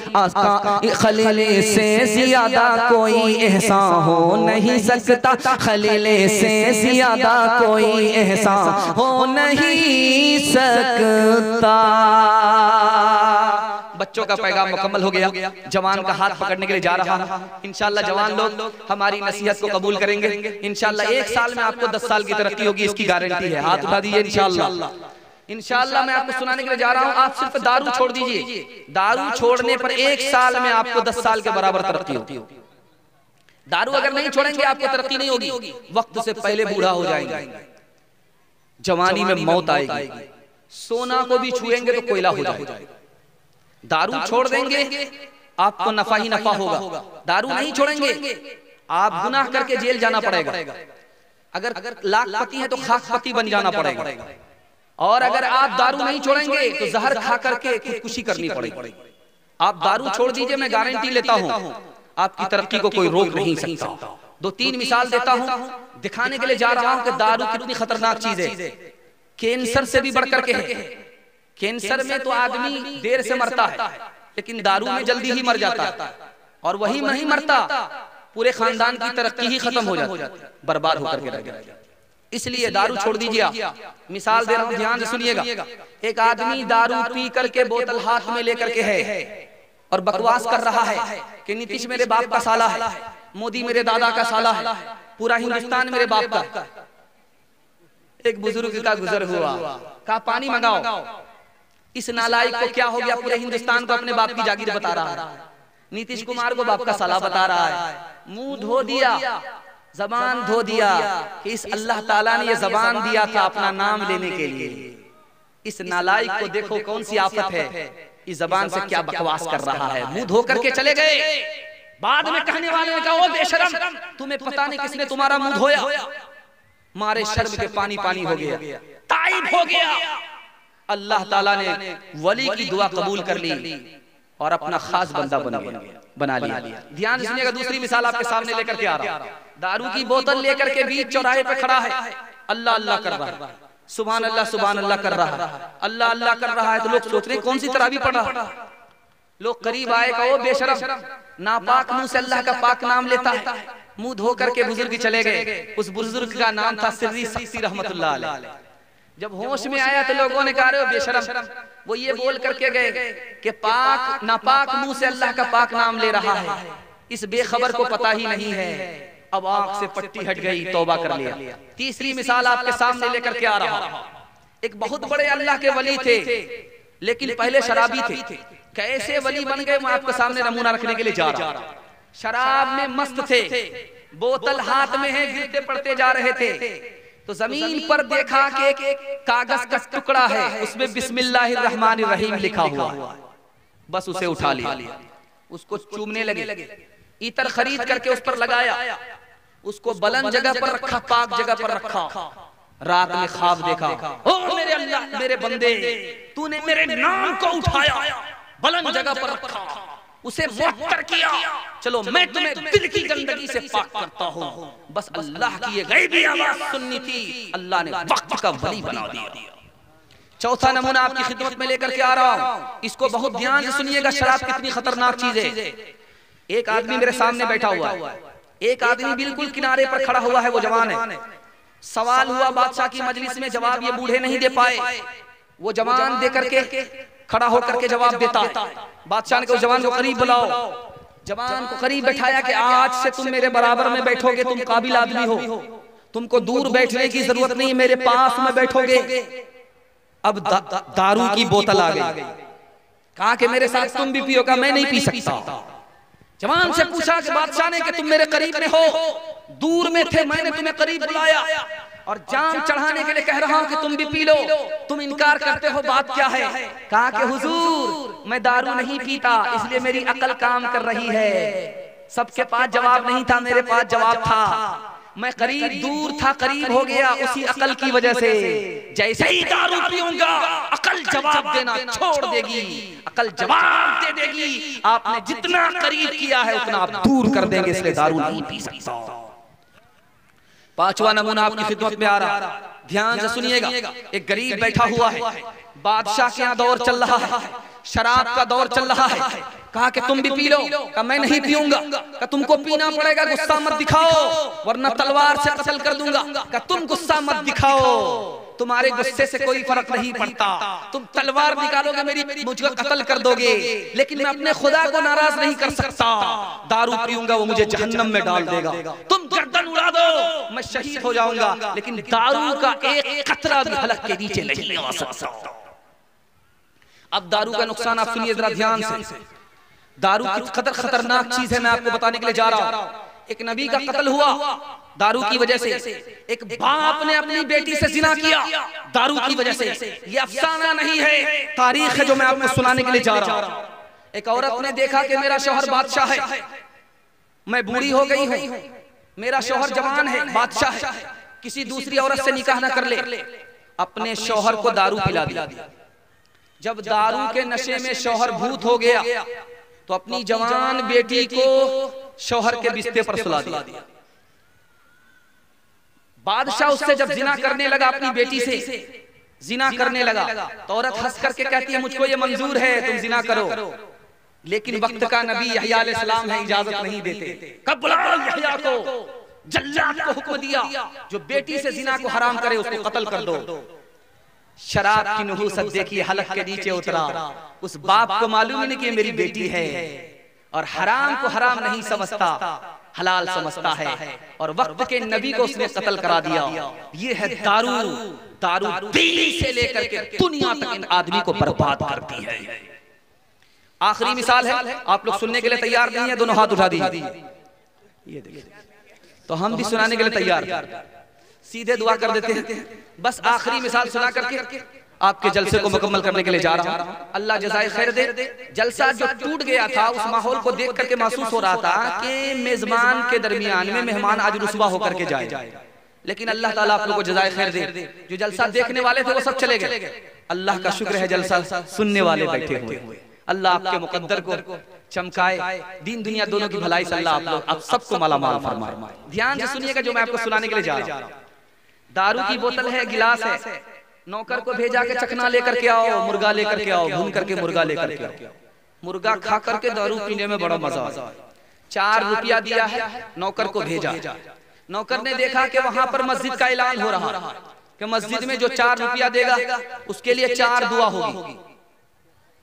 Speaker 1: खलीले से ज्यादा कोई एहसान हो नहीं सकता, खलीले से ज्यादा कोई एहसान हो नहीं सकता।
Speaker 3: बच्चों का पैगाम मुकम्मल हो गया। जवान का हाथ पकड़ने के लिए जा रहा हूं। इंशाअल्लाह जवान लोग हमारी नसीहत को कबूल करेंगे। इंशाअल्लाह 1 साल में आपको 10 साल की तरक्की होगी, इसकी गारंटी है। हाथ उठा दीजिए इंशाअल्लाह। इंशाअल्लाह मैं आपको सुनाने के लिए जा रहा हूं। आप सिर्फ दारू छोड़ दीजिए, दारू छोड़ने पर 1 साल में आपको 10 साल के बराबर तरक्की होगी। दारू अगर नहीं छोड़ेंगे आपको तरक्की नहीं होगी, वक्त से पहले बूढ़ा हो जाएंगे, जवानी में मौत आएगी, सोना को भी छुएंगे तो कोयला हो जाएगा। दारू छोड़ देंगे आपको नफा ही नफा होगा, दारू नहीं छोड़ेंगे आप गुनाह करके जेल जाना पड़ेगा। अगर लाखपति है तो खाकपति बन जाना पड़ेगा, और अगर आप दारू नहीं छोड़ेंगे तो जहर खा करके खुदकुशी करनी पड़ेगी। आप दारू छोड़ दीजिए, मैं गारंटी लेता हूं आपकी तरक्की को कोई रोक नहीं सकता। 2-3 मिसाल देता हूं, दिखाने के लिए जा रहा हूं कि दारू कितनी खतरनाक चीज है। कैंसर से भी बढ़कर के है। कैंसर में तो आदमी देर से मरता है, लेकिन दारू में जल्दी ही मर जाता है, और वही नहीं मरता, पूरे खानदान की तरक्की ही खत्म हो जाती है, बर्बाद होकर के रह जाता है। इसलिए दारू छोड़ दीजिए आप। मिसाल दे रहा हूं, ध्यान से सुनिएगा। एक आदमी दारू पी करके बोतल हाथ में लेकर के है और बकवास कर रहा है कि नीतीश मेरे बाप का साला है, मोदी मेरे दादा का साला है, पूरा हिंदुस्तान मेरे बाप का। एक बुजुर्ग का गुजर हुआ, कहा पानी मंगाओ। इस नालायक को क्या हो गया, पूरे हिंदुस्तान को अपने बाप की जागीर बता रहा है, नीतीश कुमार को बाप का साला बता रहा है। मुंह धो दिया, जबान धो दिया कि इस अल्लाह ताला ने ये जबान दिया था अपना नाम लेने के लिए। इस नालायक को देखो कौन सी आफत है, इस जबान से क्या बकवास कर रहा है। मुंह धो करके चले गए। बाद में कहने वाले ने कहा ओ बेशरम, तुम्हें पता नहीं किसने तुम्हारा मुंह धोया। मारे शर्म के पानी पानी हो गया, ताइब हो गया। अल्लाह ताला ने वली की दुआ कबूल कर ली और अपना खास बंदा बना लिया। ध्यान सुनिएगा, दूसरी मिसाल आपके सामने लेकर के आ रहा हूं। दारू की बोतल लेकर के बीच चौराहे पे खड़ा है, अल्लाह अल्लाह कर रहा है, सुभान अल्लाह कर रहा है, अल्लाह अल्लाह कर रहा है। तो लोग सोच रहे कौन सी तरावी पढ़ रहा है। लोग करीब आए, कहा ओ बेशरम, नापाक मुंह से अल्लाह का पाक नाम लेता है। मुंह धो करके बुजुर्ग चले गए। उस बुजुर्ग का नाम था सिर्री सख्सी रहमतुल्लाह अलैह। जब होश में आया तो लोगों ने कहा बेशरम, वो ये बोल करके गए कि पाक नापाक मुंह से अल्लाह का पाक नाम ले रहा है, इस बेखबर को पता ही नहीं है। अब आंख से पट्टी हट गई, तौबा कर लिया। तीसरी मिसाल आपके सामने लेकर के आ रहा हूं। एक बहुत बड़े अल्लाह के वली थे, लेकिन पहले शराबी थे। कैसे वली बन गए मैं आपके सामने नमूना रखने के लिए जा रहा हूं। शराब में मस्त थे, बोतल हाथ में है, गिरते पड़ते जा रहे थे, तो जमीन पर देखा कि एक कागज का टुकड़ा है, उसमें बिस्मिल्लाहिर्रहमानिर्रहीम लिखा हुआ। बस उसे उठा लिया, उसको चूमने लगे, इतर खरीद करके उस पर लगाया, उसको बुलंद जगह पर रखा, पाक जगह पर रखा। रात में ख्वाब देखा, ओ मेरे अल्लाह, मेरे बंदे, तूने मेरे नाम को उठाया, बुलंद जगह पर रखा, उसे मुअत्तर किया। चलो मैं तुम्हें दिल की गंदगी से पाक करता हूँ। बस अल्लाह की ये गैबी आवाज सुननी थी, अल्लाह ने वक्त का वली बना दिया। चौथा नमूना आपकी खिदमत में लेकर के आ रहा हूँ, इसको बहुत ध्यान से सुनिएगा। शराब कितनी खतरनाक चीज है। एक आदमी मेरे सामने बैठा हुआ है, एक आदमी बिल्कुल किनारे पर खड़ा हुआ है, वो जवान है। सवाल हुआ बादशाह की मजलिस में, जवाब ये बूढ़े नहीं दे पाए। वो जवान दे करके खड़ा होकर के जवाब देता है। बादशाह ने कहा जवान को करीब बुलाओ। जवान को करीब बैठाया कि आज से तुम मेरे बराबर में बैठोगे, तुम काबिल आदमी हो, तुमको दूर बैठने की जरूरत नहीं, मेरे पास में बैठोगे। अब दारू की बोतल आ गई, कहा कि मेरे साथ तुम भी पियोगा, मैं नहीं पी सकता। जवान से पूछा कि बादशाह ने कि तुम मेरे करीब में हो, दूर में थे, मैंने तुम्हें करीब बुलाया और जाम चढ़ाने के लिए कह रहा हूं कि तुम भी पी लो, तुम इनकार करते हो, बात क्या है? कहा कि हुजूर मैं दारू नहीं पीता, इसलिए मेरी अकल काम कर रही है। सबके पास जवाब नहीं था, मेरे पास जवाब था। मैं करीब दूर था, करीब हो गया उसी अकल की वजह से। जैसे ही दारू पीऊंगा अकल जवाब देना छोड़ देगी, अकल जवाब दे देगी। आपने जितना करीब किया है उतना आप दूर कर देंगे, इसलिए दारू नहीं पी सकता। पांचवा नमूना आपकी खिदमत में आ रहा, ध्यान से सुनिएगा। एक गरीब बैठा हुआ है, बादशाह के यहाँ दौर चल रहा है, शराब का दौर चल रहा है। कहा कि तुम भी पी लो। कहा मैं नहीं पीऊंगा। कहा तुमको पीना पड़ेगा, गुस्सा मत दिखाओ वरना तलवार से कत्ल कर दूंगा। कहा तुम गुस्सा मत दिखाओ, तुम्हारे गुस्से से कोई फर्क नहीं पड़ता, तुम तलवार निकालोगे मेरी मुझको कत्ल कर दोगे, लेकिन मैं अपने खुदा को नाराज नहीं कर सकता। दारू पीऊंगा वो मुझे जहन्नम में डाल देगा। तुम गर्दन उड़ा दो, मैं शहीद हो जाऊंगा, लेकिन दारू का एक कतरा भी हलक के नीचे नहीं आ सकता। अब दारू का नुकसान आप सुनिए जरा ध्यान से। दारू किस कदर खतरनाक चीज है मैं आपको बताने के लिए जा रहा हूं। एक नबी का कत्ल हुआ दारू की वजह से। एक बाप ने अपनी बेटी से जिना किया दारू की वजह से। ये अफसाना नहीं है, तारीख है जो मैं आपको सुनाने के लिए जा रहा हूं। एक औरत ने देखा कि मेरा शौहर बादशाह है, मैं बूढ़ी हो गई हूं, मेरा शौहर जवान है, बादशाह है, किसी दूसरी औरत से निकाह न कर ले। अपने शौहर को दारू पिला दिया। जब दारू के नशे में शौहर भूत हो गया तो अपनी जवान बेटी को शौहर के बिस्ते पर सुला दिया। बादशाह उससे जब जिना करने लगा, अपनी बेटी से जिना करने लगा, तो औरत हंस करके कहती है मुझको ये मंजूर है, तुम जिना करो। लेकिन वक्त का नबी यहया अलैहिस्सलाम है, इजाजत नहीं देते। कब बुलाओ यहया को, जल्लाद को हुक्म दिया जो बेटी से जिना को हराम करे उसको कत्ल कर दो। शराब की नहूसत देखिए, हलक के नीचे उतरा। उस बाप को मालूम ही नहीं कि मेरी बेटी है, और हराम को हराम नहीं समझता, हलाल समझता है, और वक्त के नबी को उसने कत्ल करा दिया। ये है दारू। दारू दिल से लेकर के दुनिया तक इन आदमी को बर्बाद करती है। आखिरी मिसाल है, आप लोग सुनने के लिए तैयार नहीं है? दोनों हाथ उठा दीजिए। ये देखिए, तो हम भी सुनाने के लिए तैयार, सीधे दुआ कर देते हैं। बस आखिरी मिसाल सुना करके आपके जलसे को मुकम्मल करने के लिए जा रहा हूं। अल्लाह जज़ाए खैर दे। जलसा जो टूट गया था, उस माहौल को देख करके महसूस हो रहा था कि मेजबान के दरमियान में मेहमान आज रुसवा होकर के जाए, लेकिन अल्लाह ताला आप लोगों को जज़ाए खैर दे। जो जलसा देखने वाले थे वो सब चले गए। अल्लाह का शुक्र है जलसा सुनने वाले बैठे हुए। अल्लाह आपके मुकद्दर को चमकाए, दीन दुनिया दोनों की भलाई से अल्लाह आप सबको मालामाल फरमाए। ध्यान से सुनिएगा जो मैं आपको सुनाने के लिए जा रहा हूं। दारू की बोतल है, गिलास है, नौकर को भेजा के चखना लेकर के आओ, मुर्गा लेकर के आओ, भून करके मुर्गा लेकर के आओ। मुर्गा खा करके दारू पीने में बड़ा मजा आया। 4 रुपया दिया है, नौकर को भेजा। नौकर ने देखा कि वहां पर मस्जिद का ऐलान हो रहा है कि मस्जिद में जो 4 रुपया देगा उसके लिए 4 दुआ होगी।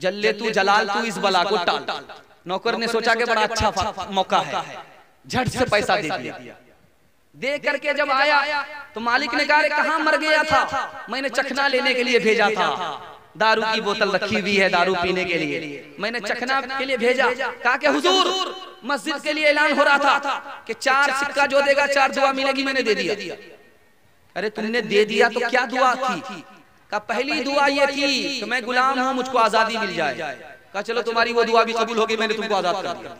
Speaker 3: जल्ले तू जलाल तू इस बला को टाल। नौकर ने सोचा कि बड़ा अच्छा मौका है, झट से पैसा दे दिया। दे करके जब आया तो मालिक ने कहा कहां मर गया था, मैंने चखना लेने के लिए भेजा था, दारू की बोतल रखी हुई है दारू पीने के लिए, मैंने चखना के लिए भेजा। कहा कि हुजूर मस्जिद के लिए ऐलान हो रहा था कि 4 सिक्का जो देगा 4 दुआ मिलेगी, मैंने दे दिया। अरे तुमने दे दिया तो क्या दुआ थी? कहा पहली दुआ ये थी कि मैं गुलाम हूं, मुझको आजादी मिल जाए। कहा चलो तुम्हारी वो दुआ भी कबूल होगी, मैंने तुमको आजाद कर दिया।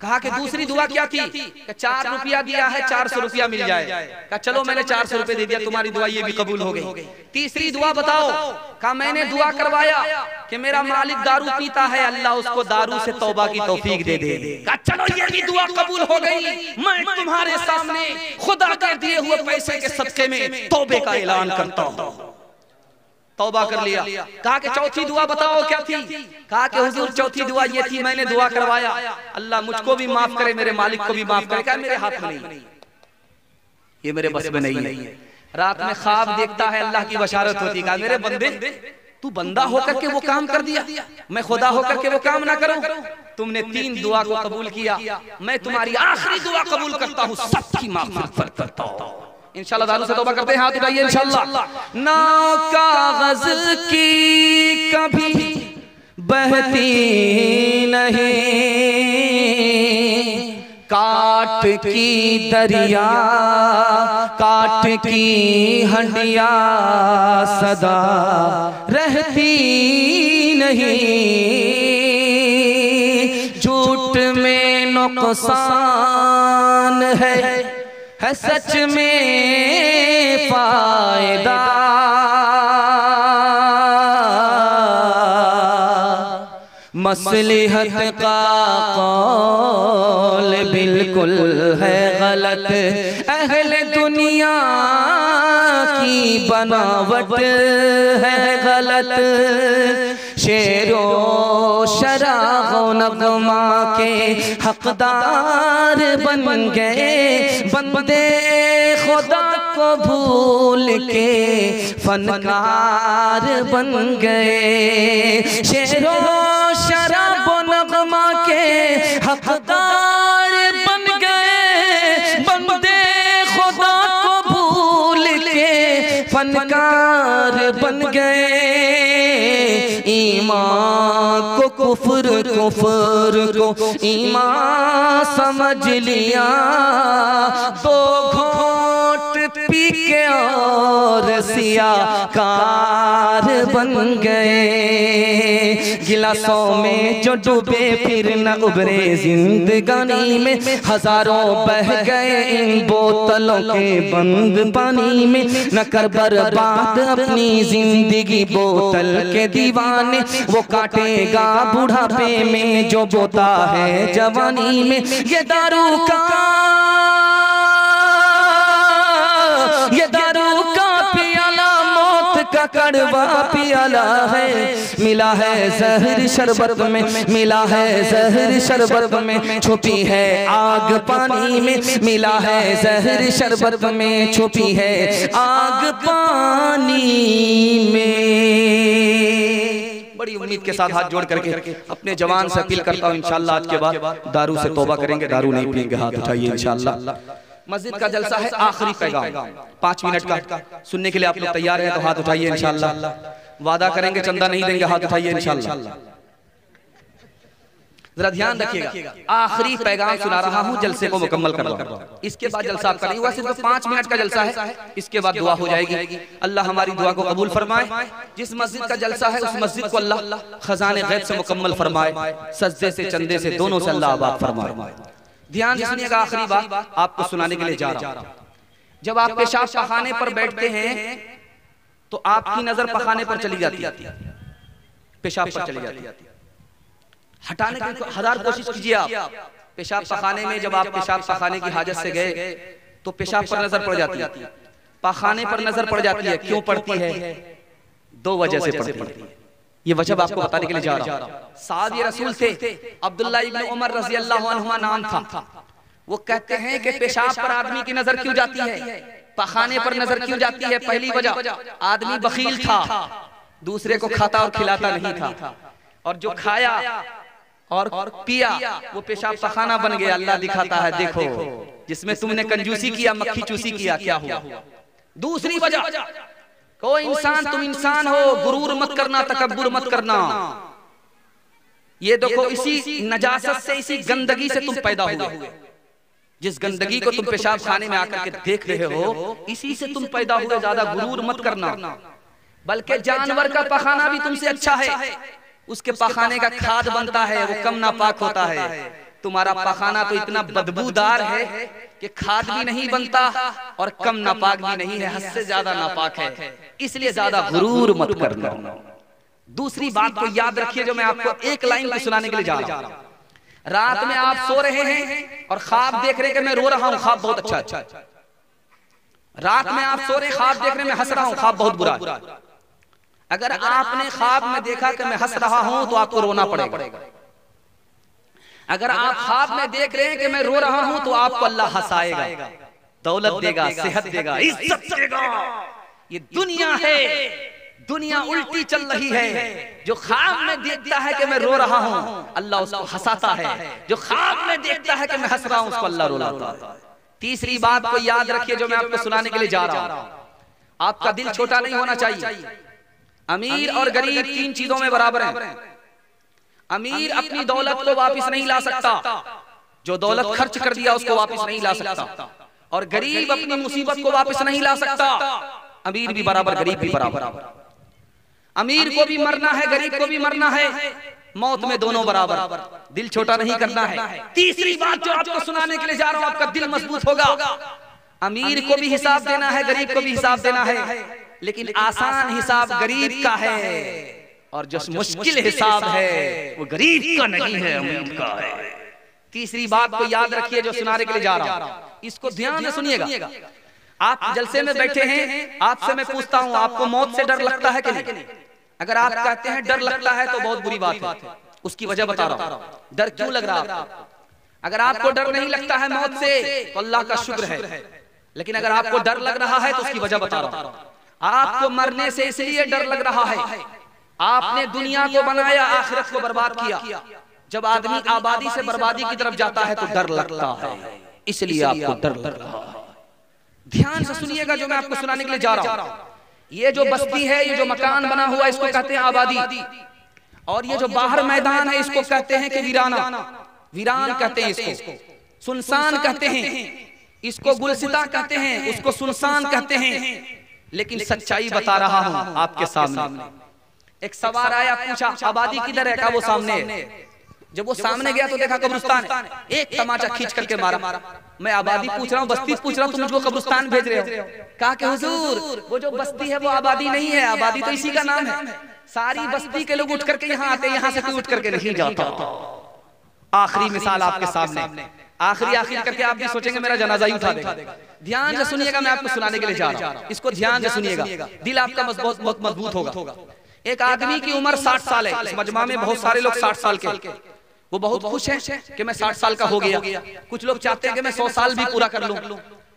Speaker 3: कहा कि दूसरी दुआ क्या थी? कि 4 रुपया दिया है 400 रुपया मिल जाए। कहा चलो मैंने 400 रुपये दे दिया, तुम्हारी दुआ ये भी कबूल हो गई। तीसरी दुआ बताओ? कहा मैंने दुआ करवाया कि मेरा मालिक दारू पीता है, अल्लाह उसको दारू से तौबा की तौफीक दे दे। कहा चलो ये भी दुआ कबूल हो गई, मैं तुम्हारे सामने खुदा के दिए हुए पैसे के सदके में तौबे का ऐलान करता हूं। तौबा कर लिया। कहा कि चौथी दुआ बताओ क्या थी? कहा कि हुजूर चौथी दुआ ये थी, मैंने दुआ करवाया अल्लाह मुझको भी माफ करे, मेरे मालिक को भी माफ करे। कहा मेरे हाथ में नहीं, ये मेरे बस में नहीं है। रात में ख्वाब देखता है, अल्लाह की बशारत होती। कहा मेरे बंदे तू बंदा होकर के वो काम कर दिया, मैं खुदा होकर के वो काम ना करूं। तुमने 3 दुआ को कबूल किया, मैं तुम्हारी आखिरी दुआ कबूल करता हूं, सबकी माफ़रत करता हूं। इंशाल्लाह दारू से तौबा करते हैं, हाथ उठाइए इंशाल्लाह। ना कागज की कभी बहती नहीं, काट की दरिया काट की हंडिया सदा रहती नहीं, झूठ में नुकसान है सच में फायदा, मसलिहत का कौल बिल्कुल है गलत, अहले दुनिया की
Speaker 1: बनावट है गलत, शेरो शरागो नगमा के हकदार बन गए, बंदे खुदा को भूल के फनकार बन गए। शेरो शराबो नगमा के हकदार बन गए, बंदे खुदा को भूल के फनकार बन गए। ईमान को कुफर, कुफर को ईमान समझ लिया, दो घोट पी के और सियाकार बन गए। गिलासों में जो डूबे फिर न उभरे जिंदगानी में, हजारों बह गए इन बोतलों के बंद पानी में। न कर बर्बाद अपनी जिंदगी बोतल के दीवाने, वो काटेगा बुढ़ापे में जो बोता है जवानी में। ये दारू का पियाला मौत का कड़वा पियाला है। मिला है जहर शरबत में, मिला है जहर शरबत में, छुपी है आग पानी में। मिला है जहर शरबत में, छुपी है आग पानी में। बड़ी उम्मीद के साथ हाथ जोड़ करके अपने जवान से अपील करता हूँ, इंशाअल्लाह आज के बाद दारू से तौबा करेंगे, दारू नहीं पिएंगे। हाथ उठाइए इंशाअल्लाह। मस्जिद का जलसा है आखिरी पैगाम 5 मिनट का, सुनने के लिए आप लोग तैयार हैं तो हाथ उठाइए इंशाअल्लाह। वादा करेंगे चंदा नहीं देंगे, हाथ उठाइए इंशाअल्लाह। जरा ध्यान रखिएगा, आखिरी पैगाम सुना रहा हूँ, जलसे को मुकम्मल कर रहा हूँ। इसके बाद जलसा आपका नहीं हुआ, सिर्फ 5 मिनट का जलसा है। इसके बाद दुआ हो जाएगी। अल्लाह हमारी दुआ को कबूल फरमाए। जिस मस्जिद का जलसा है उस मस्जिद को अल्लाह खजाने गैब से मुकम्मल फरमाए, सज्दे से चंदे से दोनों से अल्लाह आबाद फरमाए। ध्यान से सुनिएगा, आखिरी बात आपको सुनाने के लिए जा रहा हूं। जब आप पेशाब पखाने पर बैठते हैं तो आपकी नजर पखाने पर चली जाती है, पेशाब पर चली जाती है। हटाने की 1000 कोशिश कीजिए आप। पेशाब पखाने में जब आप पेशाब पखाने की हाजत से गए तो पेशाब पर नजर पड़ जाती है, पखाने पर नजर पड़ जाती है। क्यों पड़ती है? 2 वजह से पड़ती है। ये वजह आपको बताने के लिए जा रहा हूं। साहबी रसूल थे, अब्दुल्लाह इब्न उमर रज़ी अल्लाहु अन्हुमा नाम था। वो कहते हैं कि पेशाब पर आदमी की नजर क्यों जाती है, पखाने पर नजर क्यों जाती है? पहली वजह, आदमी बखील था, दूसरे को खाता और खिलाता नहीं था, और जो खाया और पिया वो पेशाब पखाना बन गया। अल्लाह दिखाता है, देखो जिसमें तुमने कंजूसी किया, मक्खी चूसी किया, क्या हुआ। दूसरी वजह, कोई इंसान, तुम इंसान हो, गुरूर मत करना, तकब्बुर मत करना। ये देखो इसी नजासत से, इसी गंदगी से तुम पैदा हुए। जिस गंदगी को तुम पेशाब खाने में आकर के देख रहे हो, इसी से तुम पैदा हुए। ज्यादा गुरूर मत करना। बल्कि जानवर का पखाना भी तुमसे अच्छा है, उसके पखाने का खाद बनता है, वो कम नापाक होता है। तुम्हारा पखाना तो इतना बदबूदार है कि खाद भी नहीं बनता और कम नापाक भी नहीं है, हद से ज्यादा नापाक है। इसलिए ज्यादा गुरूर मत करना। दूसरी बात को याद रखिए जो मैं आपको एक लाइन में सुनाने के लिए जा रहा हूं। रात में आप सो रहे हैं और ख्वाब देख रहे हैं कि मैं रो रहा हूं, ख्वाब बहुत अच्छा है। रात में आप सो रहे, ख्वाब देख रहे हैं मैं हंस रहा हूं, ख्वाब बहुत बुरा है। अगर आपने ख्वाब में देखा कि मैं हंस रहा हूं तो आपको रोना पड़ेगा। अगर आप ख्वाब में देख रहे हैं कि मैं रो रहा हूं तो आपको अल्लाह हंसाएगा, दौलत देगा, सेहत देगा, इज्जत देगा। ये दुनिया है, दुनिया उल्टी चल रही है। जो ख्वाब में देखता है कि मैं रो रहा हूं, अल्लाह उसको हंसाता है। जो ख्वाब में देखता है कि मैं हंस रहा हूं, उसको अल्लाह रुलाता है। तीसरी बात को याद रखिए जो मैं आपको सुनाने के लिए जा रहा हूं। आपका दिल छोटा नहीं होना चाहिए। अमीर और गरीब 3 चीजों में बराबर हैं। अमीर अपनी दौलत को वापस नहीं ला सकता, जो दौलत खर्च कर दिया उसको वापस नहीं ला सकता, और गरीब अपनी मुसीबत को वापस नहीं ला सकता। अमीर भी बराबर, गरीब भी बराबर। अमीर को भी मरना है, गरीब को भी मरना है, मौत में दोनों बराबर। दिल छोटा नहीं करना है। तीसरी बात जो आपको सुनाने के लिए जा रहा हूं, आपका दिल मजबूत होगा। अमीर को भी हिसाब देना है, गरीब को भी हिसाब देना है, लेकिन आसान हिसाब गरीब का है, और जो मुश्किल हिसाब है वो गरीब का नहीं है, अमीर का है। तीसरी बात को याद रखिए जो सुनाने के लिए जा रहा हूं, इसको ध्यान से सुनिएगा।
Speaker 3: आप जलसे में बैठे हैं, आपसे मैं पूछता हूं, आपको मौत से डर लगता है कि नहीं? अगर आप कहते हैं डर लगता है तो बहुत बुरी बात है, उसकी वजह बता रहा हूं। डर क्यों लग रहा है आपको? अगर आपको डर नहीं लगता है मौत से तो अल्लाह का शुक्र है, लेकिन अगर आपको डर लग रहा है तो उसकी वजह बता रहा हूं। आपको मरने से इसलिए डर लग रहा है, आपने दुनिया को बनाया, आखिरत को बर्बाद किया। जब आदमी आबादी से बर्बादी की तरफ जाता है तो डर लगता है, इसलिए आपको डर लग रहा है। ध्यान से सुनिएगा जो मैं आपको सुनाने के लिए जा रहा हूं। ये जो बस्ती है, ये जो मकान बना हुआ है, इसको कहते हैं आबादी। और ये जो बाहर मैदान है, इसको कहते हैं कि वीराना, वीरान कहते हैं इसको, सुनसान कहते हैं, इसको गुलसिता कहते हैं, उसको सुनसान कहते हैं। लेकिन सच्चाई बता रहा हूं आपके सामने। एक सवार आया, पूछा आबादी किधर है? कहा वो सामने है। जब वो सामने गया तो देखा कब्रिस्तान है, एक तमाचा खींच करके मारा। मैं आबादी पूछ रहा हूँ, बस्ती पूछ रहा हूँ, तुम मुझको कब्रिस्तान भेज रहे हो? कहा कि हुजूर वो जो बस्ती है वो आबादी नहीं है, आबादी तो इसी का नाम है। सारी बस्ती के लोग उठ करके यहाँ आते, यहाँ से कोई उठ करके नहीं जाता। आखिरी मिसाल आपके सामने, आखिरी करके आप भी सोचेंगे मेरा जनाजा ही उठा देगा। ध्यान से सुनिएगा, मैं आपको सुनाने के लिए जा रहा हूँ, इसको ध्यान से सुनिएगा, दिल आपका बहुत मजबूत होगा। एक आदमी की उम्र 60 साल है। इस मजमा में बहुत सारे लोग 60 साल के, वो बहुत खुश है कि मैं 60 साल का हो गया। कुछ लोग चाहते हैं कि मैं 100 साल भी पूरा कर लूं,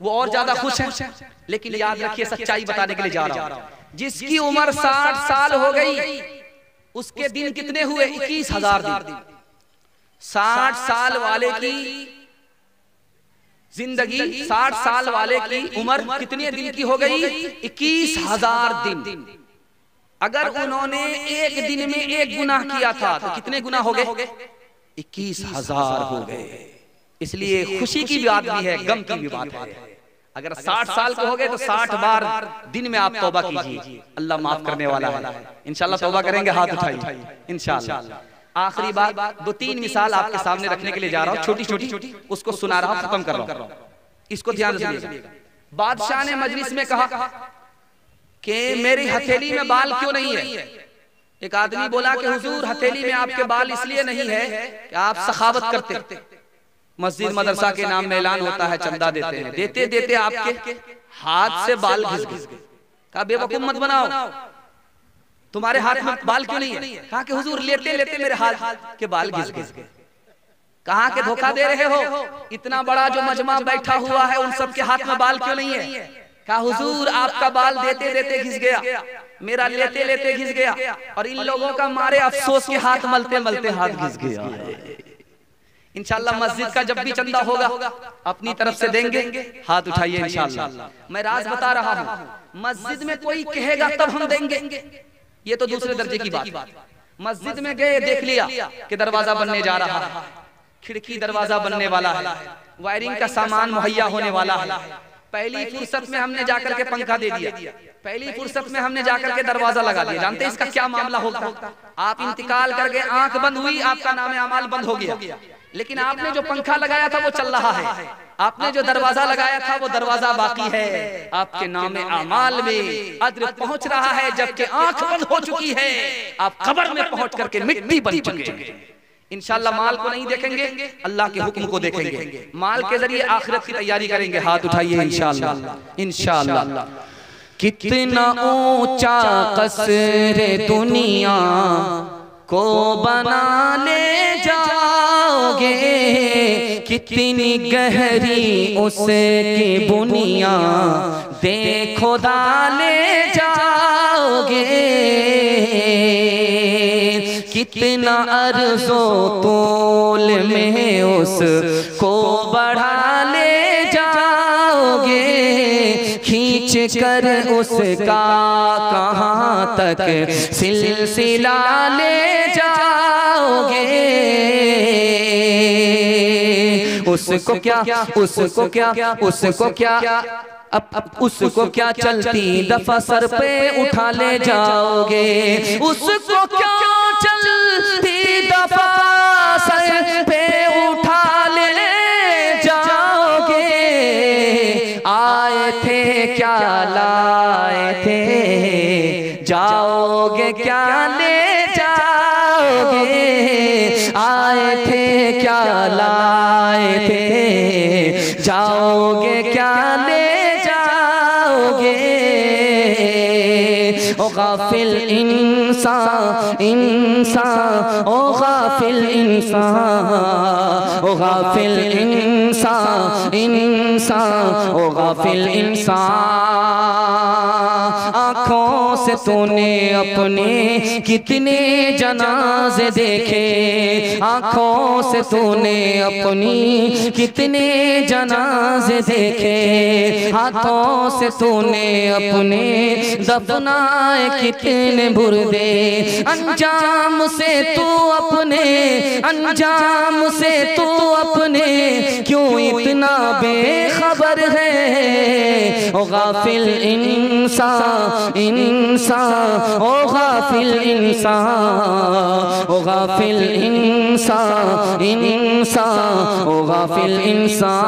Speaker 3: वो और ज्यादा खुश है। लेकिन याद रखिए, सच्चाई बताने के लिए जा रहा हूं। जिसकी उम्र 60 साल हो गई, उसके दिन कितने हुए? 21,000 दिन। 60 साल वाले की जिंदगी, 60 साल वाले की उम्र कितने दिन की हो गई? 21,000 दिन। अगर उन्होंने एक दिन में एक गुनाह किया था तो कितने गुनाह हो गए? 21,000 हो गए। इसलिए खुशी की बात भी है, गम की भी बात है। अगर 60 साल के हो गए तो 60 बार दिन में आप तौबा कीजिए, अल्लाह माफ करने वाला है। इंशाल्लाह तौबा करेंगे, हाथ उठाइए इंशाल्लाह। आखिरी बात, 2-3 मिसाल आपके सामने रखने के लिए जा रहा हूँ, छोटी छोटी, उसको सुना रहा हूँ, खत्म कर रहा हूँ, इसको ध्यान से सुनिएगा। बादशाह ने मजलिस में कहा कि मेरी हथेली में बाल क्यों नहीं है? एक आदमी बोला कि हुजूर हथेली में आपके बाल इसलिए नहीं है कि आप सखावत करते, मस्जिद मदरसा के नाम में ऐलान होता है, चंदा देते हैं, देते देते आपके हाथ से बाल घिस गए। कहा बेवकूफ मत बनाओ, तुम्हारे हाथ में बाल क्यों नहीं है? कहा कि हुजूर लेते लेते मेरे हाथ के बाल घिस गए। कहा कि धोखा दे रहे हो, इतना बड़ा जो मजमा बैठा हुआ है उन सबके हाथ में बाल क्यों नहीं है? कहा हुजूर आपका बाल देते देते घिस गया, मेरा लेते लेते घिस गया, और इन लोगों का मारे अफसोस के हाथ मलते मलते हाथ घिस गया। इंशाल्लाह मस्जिद का जब भी चंदा होगा अपनी तरफ से देंगे, हाथ उठाइए इंशाल्लाह। मैं राज बता रहा हूँ, मस्जिद में कोई कहेगा तब हम देंगे, ये तो दूसरे दर्जे की बात। मस्जिद में गए, देख लिया कि दरवाजा बनने जा रहा है, खिड़की दरवाजा बनने वाला है, वायरिंग का सामान मुहैया होने वाला है। पहली फुर्सत में हमने जाकर के पंखा दे दिया, पहली फुर्सत में हमने जाकर के दरवाजा लगा दिया। जानते हैं इसका क्या मामला होता? आप इंतकाल करके आंख बंद हुई, आपका नाम अमाल बंद हो गया, लेकिन आपने जो पंखा लगाया था वो चल रहा है, आपने जो दरवाजा लगाया था वो दरवाजा बाकी है, आपके नाम अमाल में अज्र पहुंच रहा है, जबकि आंख बंद हो चुकी है, आप कब्र में पहुंच करके मिट्टी बन चुके हैं। इंशाल्लाह माल को नहीं देखेंगे, अल्लाह के हुक्म को देखेंगे, माल के जरिए आखिरत की तैयारी करेंगे। हाथ उठाइए इंशाल्लाह इंशाल्लाह। कितना ऊंचा कसरे दुनिया को बना ले जाओगे, कितनी गहरी उसकी बुनिया देखो डाले जाओगे, कितना अर्ज़ो तोल में उसको बढ़ा ले जाओगे, खींच कर उसका कहाँ तक सिलसिला ले जाओगे। उसको क्या, उसको क्या, उसको क्या, अब उसको क्या चलती दफा सर पे उठा ले जाओगे, उसको क्या चलती दफा सर पे उठा ले जाओगे। आए थे क्या लाए थे, जाओगे क्या ले जाओगे, आए थे क्या लाए थे, जाओगे क्या ले जाओगे।
Speaker 1: गाफिल इंसान इंसान, ओ गाफिल इंसान, ओ गाफिल इंसान इंसान, ओ गाफिल इंसान। आँखों से तूने अपने कितने जनाजे देखे, आँखों से तूने अपनी कितने जनाजे देखे, हाथों से तूने अपने दफनाए कितने बुर्दे। अंजाम से तू अपने, अंजाम से तू अपने क्यों इतना बेखबर है। ओ गाफिल इंसान इंसान, ओ गाफिल इंसान, ओ गाफिल इंसान इंसान, ओ गाफिल इंसान।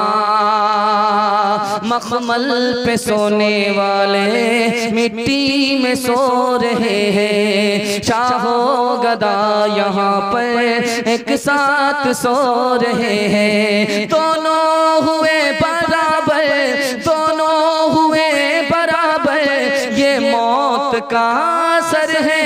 Speaker 1: मखमल पे सोने वाले मिट्टी में सो रहे हैं, शाहो गदा यहाँ पर एक साथ सो रहे हैं। दोनों हुए बराबर, दोनों हुए बराबर, ये मौत का असर है।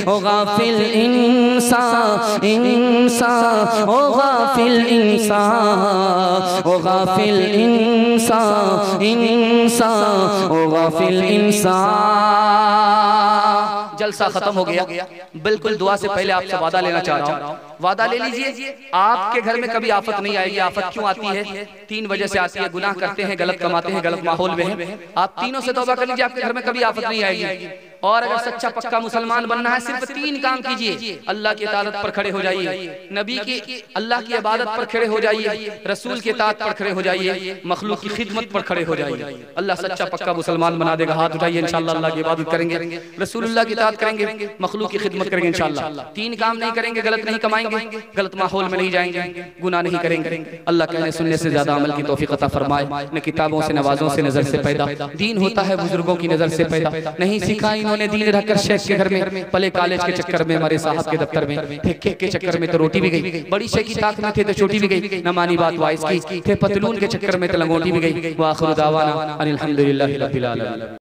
Speaker 1: ओ गाफिल इंसान इंसान, ओ गाफिल इंसान, ओ गाफिल इंसान इंसान, ओ गाफिल इंसान। जलसा खत्म हो गया, बिल्कुल दुआ से पहले आपसे वादा लेना चाह रहा हूँ। वादा ले लीजिए, आपके घर में कभी आफत नहीं आएगी। आफत क्यों आती है? 3 वजह से आती है। गुनाह करते हैं, गलत कमाते हैं, गलत माहौल में हैं। आप तीनों से तौबा कर लीजिए, आपके घर में कभी आफत नहीं आएगी। और अगर सच्चा पक्का मुसलमान बनना है, सिर्फ 3 काम कीजिए। अल्लाह की इतादत पर खड़े हो जाइए, नबी की अल्लाह की इबादत पर खड़े हो जाइए, रसूल की इताअत पर खड़े हो जाइए, मखलूक की खिदमत पर खड़े हो जाइए। अल्लाह सच्चा पक्का मुसलमान बना देगा। हाथ उठाइए, इंशाअल्लाह अल्लाह की इबादत करेंगे, रसूलुल्लाह की इताअत करेंगे, मखलूक की खिदमत करेंगे इंशाअल्लाह। 3 काम नहीं करेंगे, गलत नहीं कमाएंगे, गलत माहौल में नहीं जाएंगे, गुनाह नहीं करेंगे। अल्लाह कहने सुनने से ज्यादा अमल की तौफीक अता फरमाए। न किताबों से नवाजों से नजर से पैदा, दीन होता है बुजुर्गों की नजर से पैदा। नहीं सीखा इन्होंने दीन रहकर शेख के घर में, पले कॉलेज के चक्कर में, हमारे साहब के दफ्तर में, थे केक के चक्कर में तो रोटी भी गई, बड़ी शेख की ताक में थे तो छोटी भी गई, न मानी बात वाइस की, थे पतलून के चक्कर में तो लंगोटी भी गई। व आखिर दावाना अनिल हम्दुलिल्लाहि रब्बिल आलमीन।